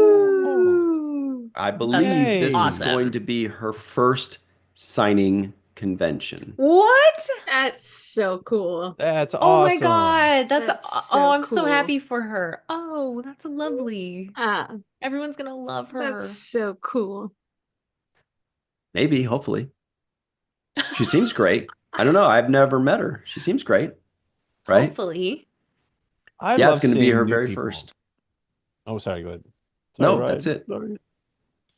Ooh. I believe this is awesome. going to be her first signing convention. What? That's so cool. That's Oh my awesome. God. That's That's so oh, I'm so cool. happy for her. Oh, that's lovely. Everyone's gonna love her. That's so cool. Maybe, hopefully. She seems great. I don't know. I've never met her. She seems great, right? Hopefully. I Yeah, love it's going to be seeing her new very people. first. Oh, sorry, go ahead. Sorry, No, Ryan. that's it. Sorry.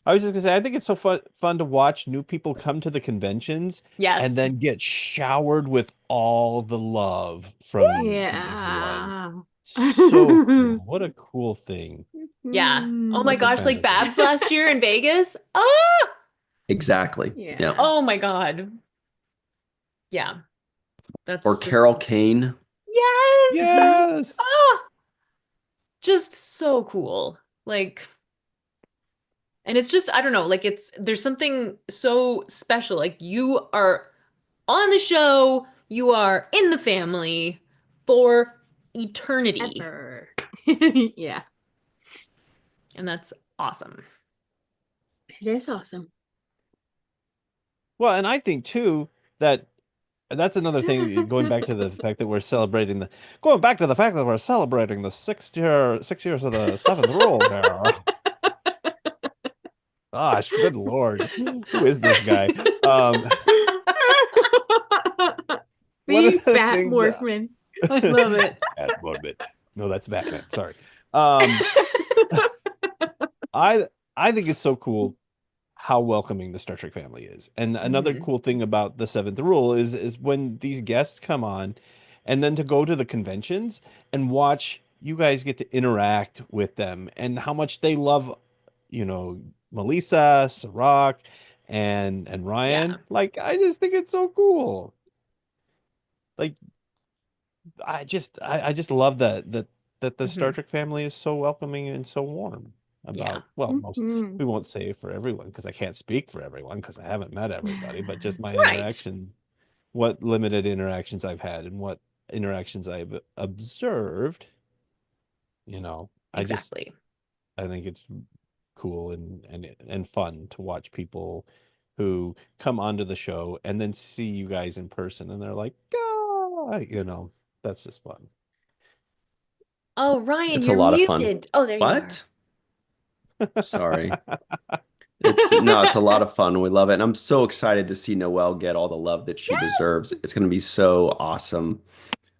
I was just gonna say, I think it's so fun to watch new people come to the conventions Yes. and then get showered with all the love from everyone. Yeah. So cool. What a cool thing. Yeah. Oh my Such a gosh, like fan of Babs last year in Vegas. Ah! Exactly. Yeah. Yeah. Oh my God. Yeah. That's Or just Carol Kane. Yes. Yes. Ah! Just so cool. Like, and it's just, I don't know, like there's something so special. Like you are on the show, you are in the family for eternity. Ever. Yeah. And that's awesome. It is awesome. Well, and I think too that that's another thing, going back to the fact that we're celebrating the 6 years of the seventh rule there. Gosh, good Lord. Who is this guy? One of The the Bat things Morkman. I love it. Batman. No, that's Batman. Sorry. I think it's so cool how welcoming the Star Trek family is. And another Mhm. cool thing about the seventh rule is when these guests come on and then to go to the conventions and watch you guys get to interact with them and how much they love, Melissa, Sirach, and Ryan. Yeah. Like, I just think it's so cool. Like, I just love that the Star Mhm. Trek family is so welcoming and so warm Yeah. well, most, Mhm. we won't say for everyone because I can't speak for everyone because I haven't met everybody, but just my Right. interaction, what limited interactions I've had and what interactions I've observed, Exactly. I think it's cool and fun to watch people who come onto the show and then see you guys in person and they're like, ah, that's just fun. Oh, Ryan, It's a you're lot of fun. muted. Oh, there you are. What? Sorry. It's a lot of fun. We love it. And I'm so excited to see Noelle get all the love that she Yes. deserves. It's going to be so awesome.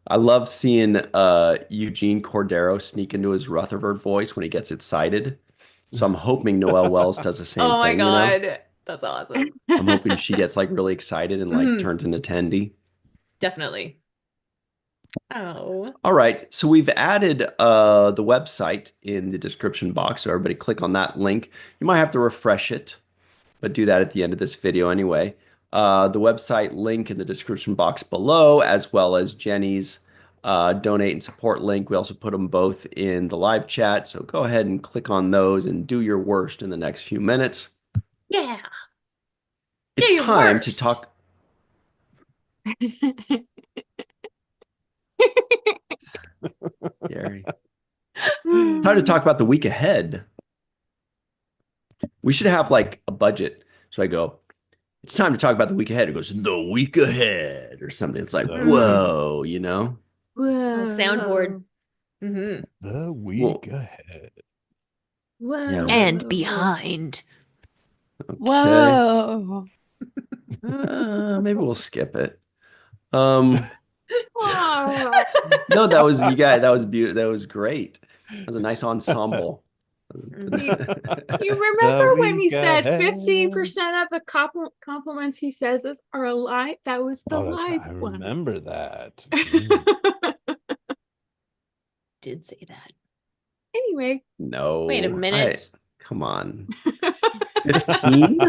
I love seeing Eugene Cordero sneak into his Rutherford voice when he gets excited. So I'm hoping Noelle Wells does the same Oh my thing, you know? God. That's awesome. I'm hoping she gets like really excited and like Mhm. turns into Tendi. Definitely. Oh. All right, so we've added the website in the description box, so everybody click on that link. You might have to refresh it, but do that at the end of this video anyway. The website link in the description box below, as well as Jenny's donate and support link. We also put them both in the live chat, so go ahead and click on those and do your worst in the next few minutes. Yeah. It's your time to worst. talk. Gary. Time to talk about the week ahead. We should have like a budget. So I go, it's time to talk about the week ahead. It goes, the week ahead or something. It's like, The whoa, you know? Whoa. Soundboard. Mm-hmm. The Well, week ahead. Whoa. Yeah. And behind. Okay. Whoa. Maybe we'll skip it. No, Oh. that was you guys. That was beautiful. That was great. That was a nice ensemble. You remember when he week said ahead. 50% of the compliments he says are a lie? That was the Oh, that's lie right. I one. remember that. Mm. Did say that. Anyway. No. Wait a minute. Come on. 15?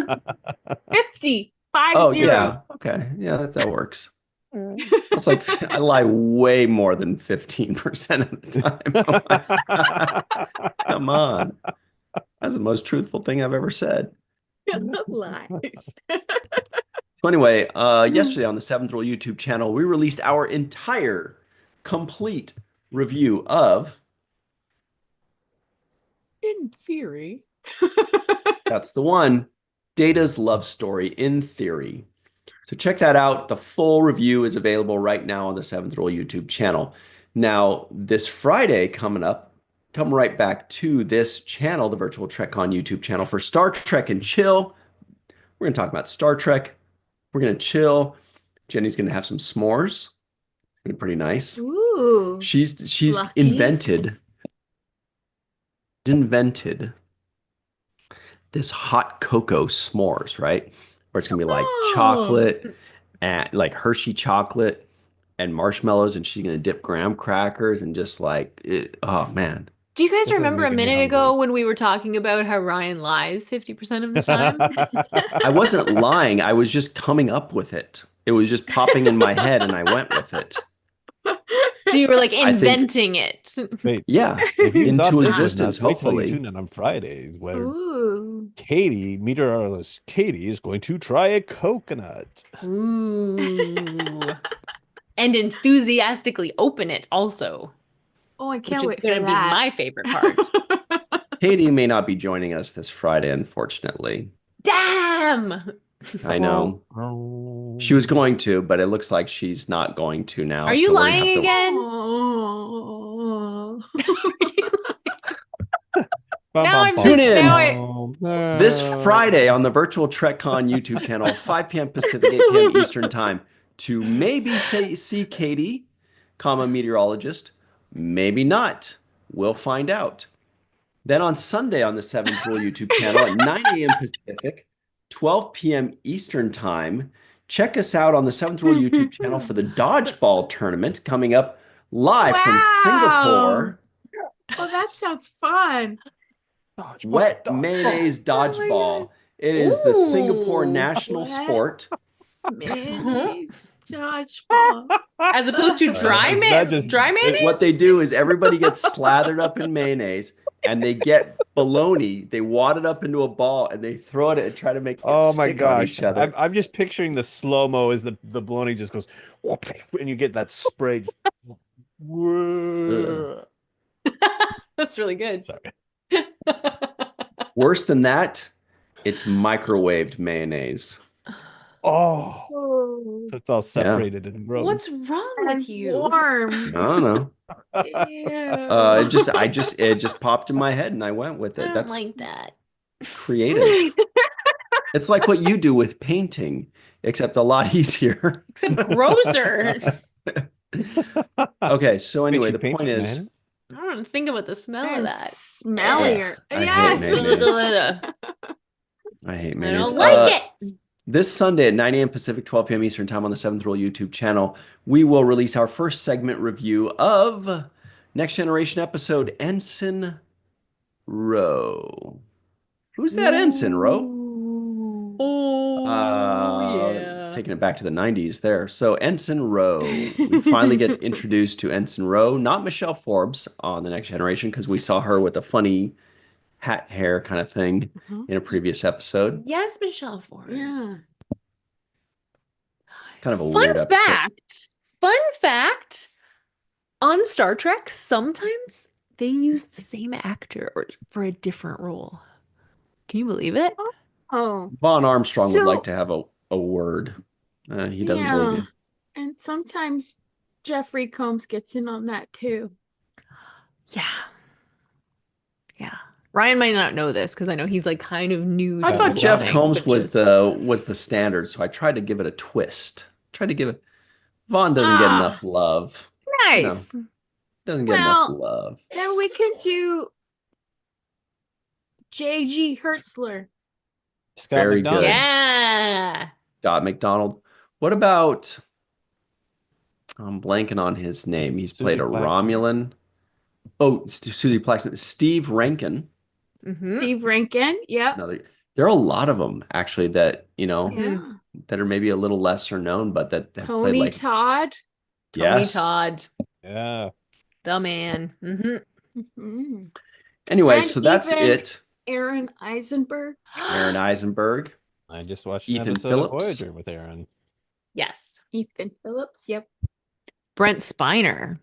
50. Oh, 50. yeah. Okay. Yeah, that works. It's like I lie way more than 15% of the time. Oh my God. Come on. That's the most truthful thing I've ever said. Lies. So anyway, yesterday on the Seventh Rule YouTube channel, we released our entire complete review of In theory. that's the one, Data's Love Story in Theory. So check that out. The full review is available right now on the Seventh Rule YouTube channel. Now, this Friday coming up, come right back to this channel, the Virtual TrekCon YouTube channel for Star Trek and Chill. We're going to talk about Star Trek. We're going to chill. Jenny's going to have some s'mores. It's going to be pretty nice. Ooh. She's lucky. invented this hot cocoa s'mores, right? Where it's going to be like chocolate and like Hershey chocolate and marshmallows, and she's going to dip graham crackers and just like, oh man. Do you guys This is remember a making me minute ago hungry. when we were talking about how Ryan lies 50% of the time? I wasn't lying. I was just coming up with it. It was just popping in my head and I went with it. So you were like I think- inventing it. Wait, Yeah. if you thought Into this was existence, nuts, wait till you hopefully. tune in on Fridays where Ooh. Katie, meteorologist Katie, is going to try a coconut. Ooh. And enthusiastically open it also, Oh, I which can't is wait going for to be that. my favorite part. Katie may not be joining us this Friday, unfortunately. Damn! I know. She was going to, but it looks like she's not going to now. Are you so we're gonna lying have to- again? Oh. Now I'm Tune just in. This Friday on the Virtual TrekCon YouTube channel, 5 p.m. Pacific, 8 p.m. Eastern Time, to maybe see Katie, meteorologist, maybe not. We'll find out. Then on Sunday on the Seventh Rule YouTube channel at 9 a.m. Pacific, 12 p.m. Eastern Time, check us out on the Seventh Rule YouTube channel for the dodgeball tournament coming up live from Wow. Singapore. Oh, that sounds fun. Wet mayonnaise dodgeball. It is the Singapore Ooh. national What? sport. Mayonnaise dodgeball. As opposed to dry mayonnaise? What they do is everybody gets slathered up in mayonnaise and they get bologna, they wad it up into a ball and they throw it and try to make it Oh my stick on gosh. each other. I'm just picturing the slow-mo as the bologna just goes and you get that spray. That's really good. Sorry. Worse than that, it's microwaved mayonnaise. Oh, Oh, it's all separated and gross. What's wrong and with you? warm. I don't know. Ew. It just popped in my head and I went with I it. don't That's like that. creative. It's like what you do with painting, except a lot easier. Except grosser. Okay, so Makes anyway, you the paint point it, is, man. I don't want to think about the smell of And that. smellier. I hate Yes. mayonnaise. I hate I mayonnaise. don't like it. This Sunday at 9 a.m. Pacific, 12 p.m. Eastern Time on the Seventh Rule YouTube channel, we will release our first segment review of Next Generation episode Ensign Rowe. Who's that Ensign, Rowe? Oh, yeah. Taking it back to the 90s there. So Ensign Rowe. We finally get introduced to Ensign Rowe, not Michelle Forbes on The Next Generation, because we saw her with a funny hat hair kind of thing in a previous episode. Yes, Michelle Forbes. Yeah. Kind of a weird episode. Fun fact. On Star Trek, sometimes they use the same actor for a different role. Can you believe it? Oh. Vaughn Armstrong would So- like to have a word. He doesn't believe you. And sometimes Jeffrey Combs gets in on that too. Yeah. Yeah. Ryan might not know this because I know he's like kind of new to I the thought whole Jeff thing, Combs but was just- the standard, so I tried to give it a twist. Tried to give it. Vaughn doesn't get enough love. nice. Doesn't get enough Well, love. Then we can do J.G. Hertzler. Scott Very McDonald. good. Yeah. Scott McDonald. What about? I'm blanking on his name. He's Susie played a Plaxton. Romulan. Oh, Susie Plaxton, Steve Rankin. Hmm. Steve Rankin. Yep. Another. There are a lot of them actually that Yeah. that are maybe a little lesser known, but that have played Tony like Todd. Tony yes. Todd, Yeah. the man. Hmm. Mhm. Anyway, And so that's even it. Aaron Eisenberg. Aaron Eisenberg, I just watched an Ethan episode of Phillips, Voyager with Aaron. Yes. Ethan Phillips. Yep. Brent Spiner.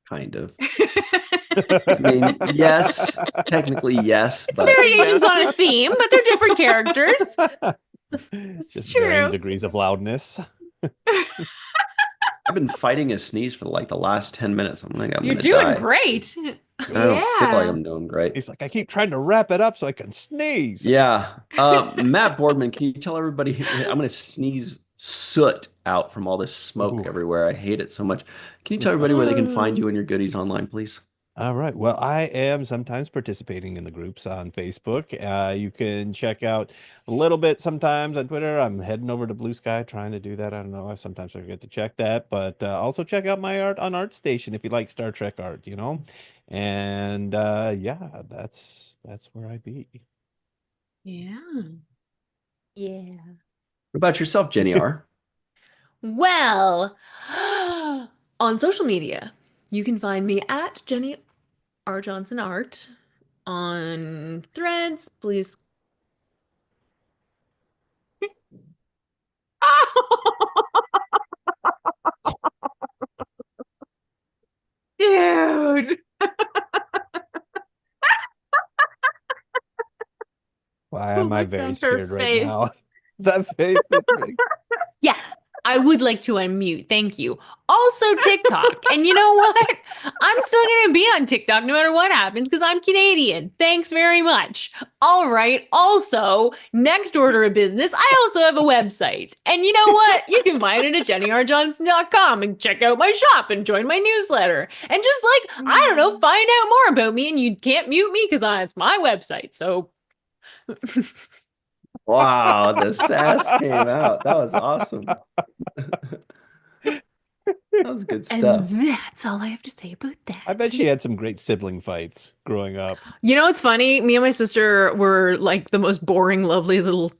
kind of. I mean, yes, technically yes, It's but variations on a theme, but they're different characters. Just varying true. degrees of loudness. I've been fighting a sneeze for like the last 10 minutes. I'm like, I'm You're gonna doing die. great. I don't feel like Yeah. I'm doing great. He's like, I keep trying to wrap it up so I can sneeze. Yeah. Matt Boardman, can you tell everybody I'm gonna sneeze soot out from all this smoke Ooh. everywhere. I hate it so much. Can you tell everybody where they can find you and your goodies online, please? All right. Well, I am sometimes participating in the groups on Facebook. You can check out a little bit sometimes on Twitter. I'm heading over to Blue Sky trying to do that. I don't know. I sometimes forget to check that, but also check out my art on ArtStation if you like Star Trek art, you know. And yeah, that's where I be. Yeah. Yeah. What about yourself, Jenny R? Well, on social media, you can find me at Jenny R. Johnson Art on Threads, Blue Sky. Dude. Why The am I look very on her scared right now? face. That face is big. Yeah, I would like to unmute. Thank you. Also, TikTok. And you know what? I'm still going to be on TikTok no matter what happens because I'm Canadian. Thanks very much. All right. Also, next order of business, I also have a website. And you know what? You can find it at jennyrjohnson.com and check out my shop and join my newsletter. And just like, I don't know, find out more about me. And you can't mute me because it's my website. So. Wow, the sass came out. That was awesome. That was good And stuff. that's all I have to say about that. I bet she had some great sibling fights growing up. You know, it's funny. Me and my sister were like the most boring, lovely little.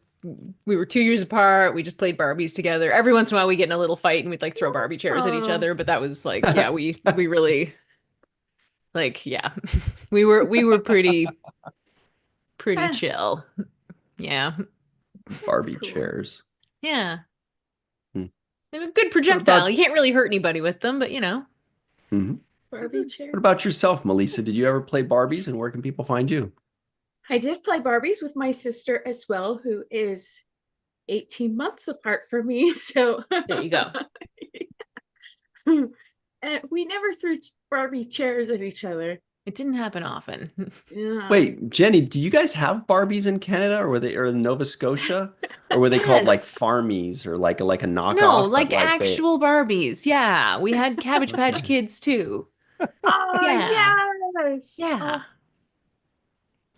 We were 2 years apart. We just played Barbies together. Every once in a while, we get in a little fight and we'd like throw Barbie chairs at each Oh. other. But that was like, yeah, we really like, yeah, we were pretty chill. Yeah, Barbie Cool. chairs. yeah. Hmm. They have a good What projectile. about You can't really hurt anybody with them, but you know. Mhm. Barbie chair. What about yourself, Melissa? Did you ever play Barbies and where can people find you? I did play Barbies with my sister as well, who is 18 months apart from me. So There you go. and we never threw Barbie chairs at each other. It didn't happen often. Yeah. Wait, Jenny, do you guys have Barbies in Canada or were they or in Nova Scotia? Or were they called like Yes. farmies or like a knockoff? No, but like like they actual Barbies. Yeah, we had Cabbage Patch Kids too. Oh, Yeah. yes. Yeah. Oh,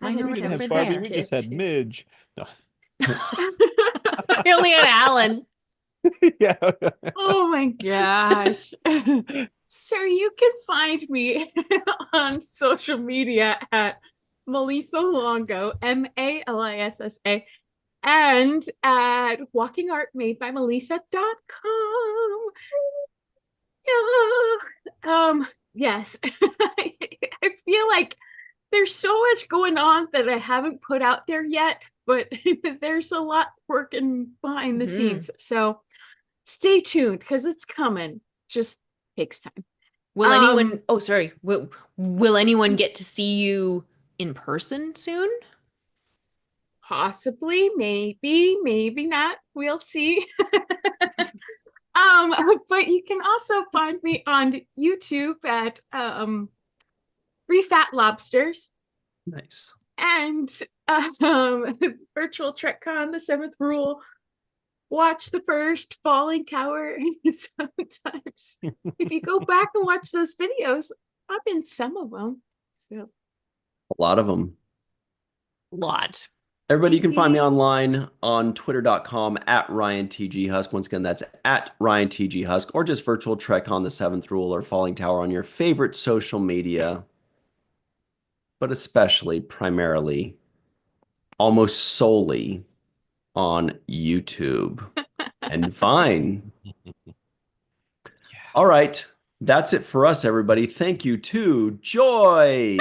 Mine I are We didn't had have over Barbie, there. we just had Midge. No. I only had Alan. Yeah. Oh my gosh. So you can find me on social media at Melissa Longo, Malissa, and at walkingartmadeby.melissa.com. Yes. I feel like there's so much going on that I haven't put out there yet, but there's a lot working behind the Mhm. scenes. So stay tuned because it's coming. Just takes time. Will anyone? Oh, sorry. Will anyone get to see you in person soon? Possibly, maybe not. We'll see. But you can also find me on YouTube at Three Fat Lobsters nice. and Virtual TrekCon, the Seventh Rule. Watch the first Falling Tower. Sometimes, if you go back and watch those videos, I'm in some of them. So A lot of them. Lot. Everybody, you can find me online on twitter.com at RyanTGHusk. Once again, that's at RyanTGHusk, or just virtual trek on the seventh rule or falling tower on your favorite social media, but especially primarily, almost solely on YouTube and Vine. All right. That's it for us, everybody. Thank you to Joy,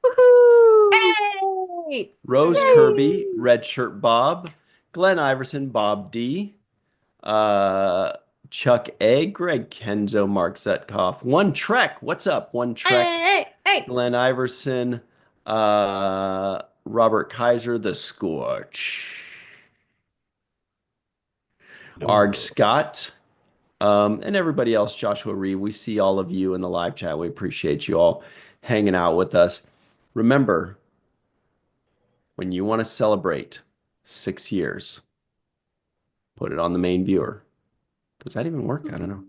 Woohoo! Hey! Rose Yay! Kirby, Red Shirt Bob, Glenn Iverson, Bob D, uh, Chuck A, Greg Kenzo, Mark Zetkoff, One Trek. What's up? One Trek, Hey! Glenn Iverson, Robert Kaiser, The Scorch, Arg No. Scott, and everybody else, Joshua Reed. We see all of you in the live chat. We appreciate you all hanging out with us. Remember, when you want to celebrate 6 years, put it on the main viewer. Does that even work? I don't know.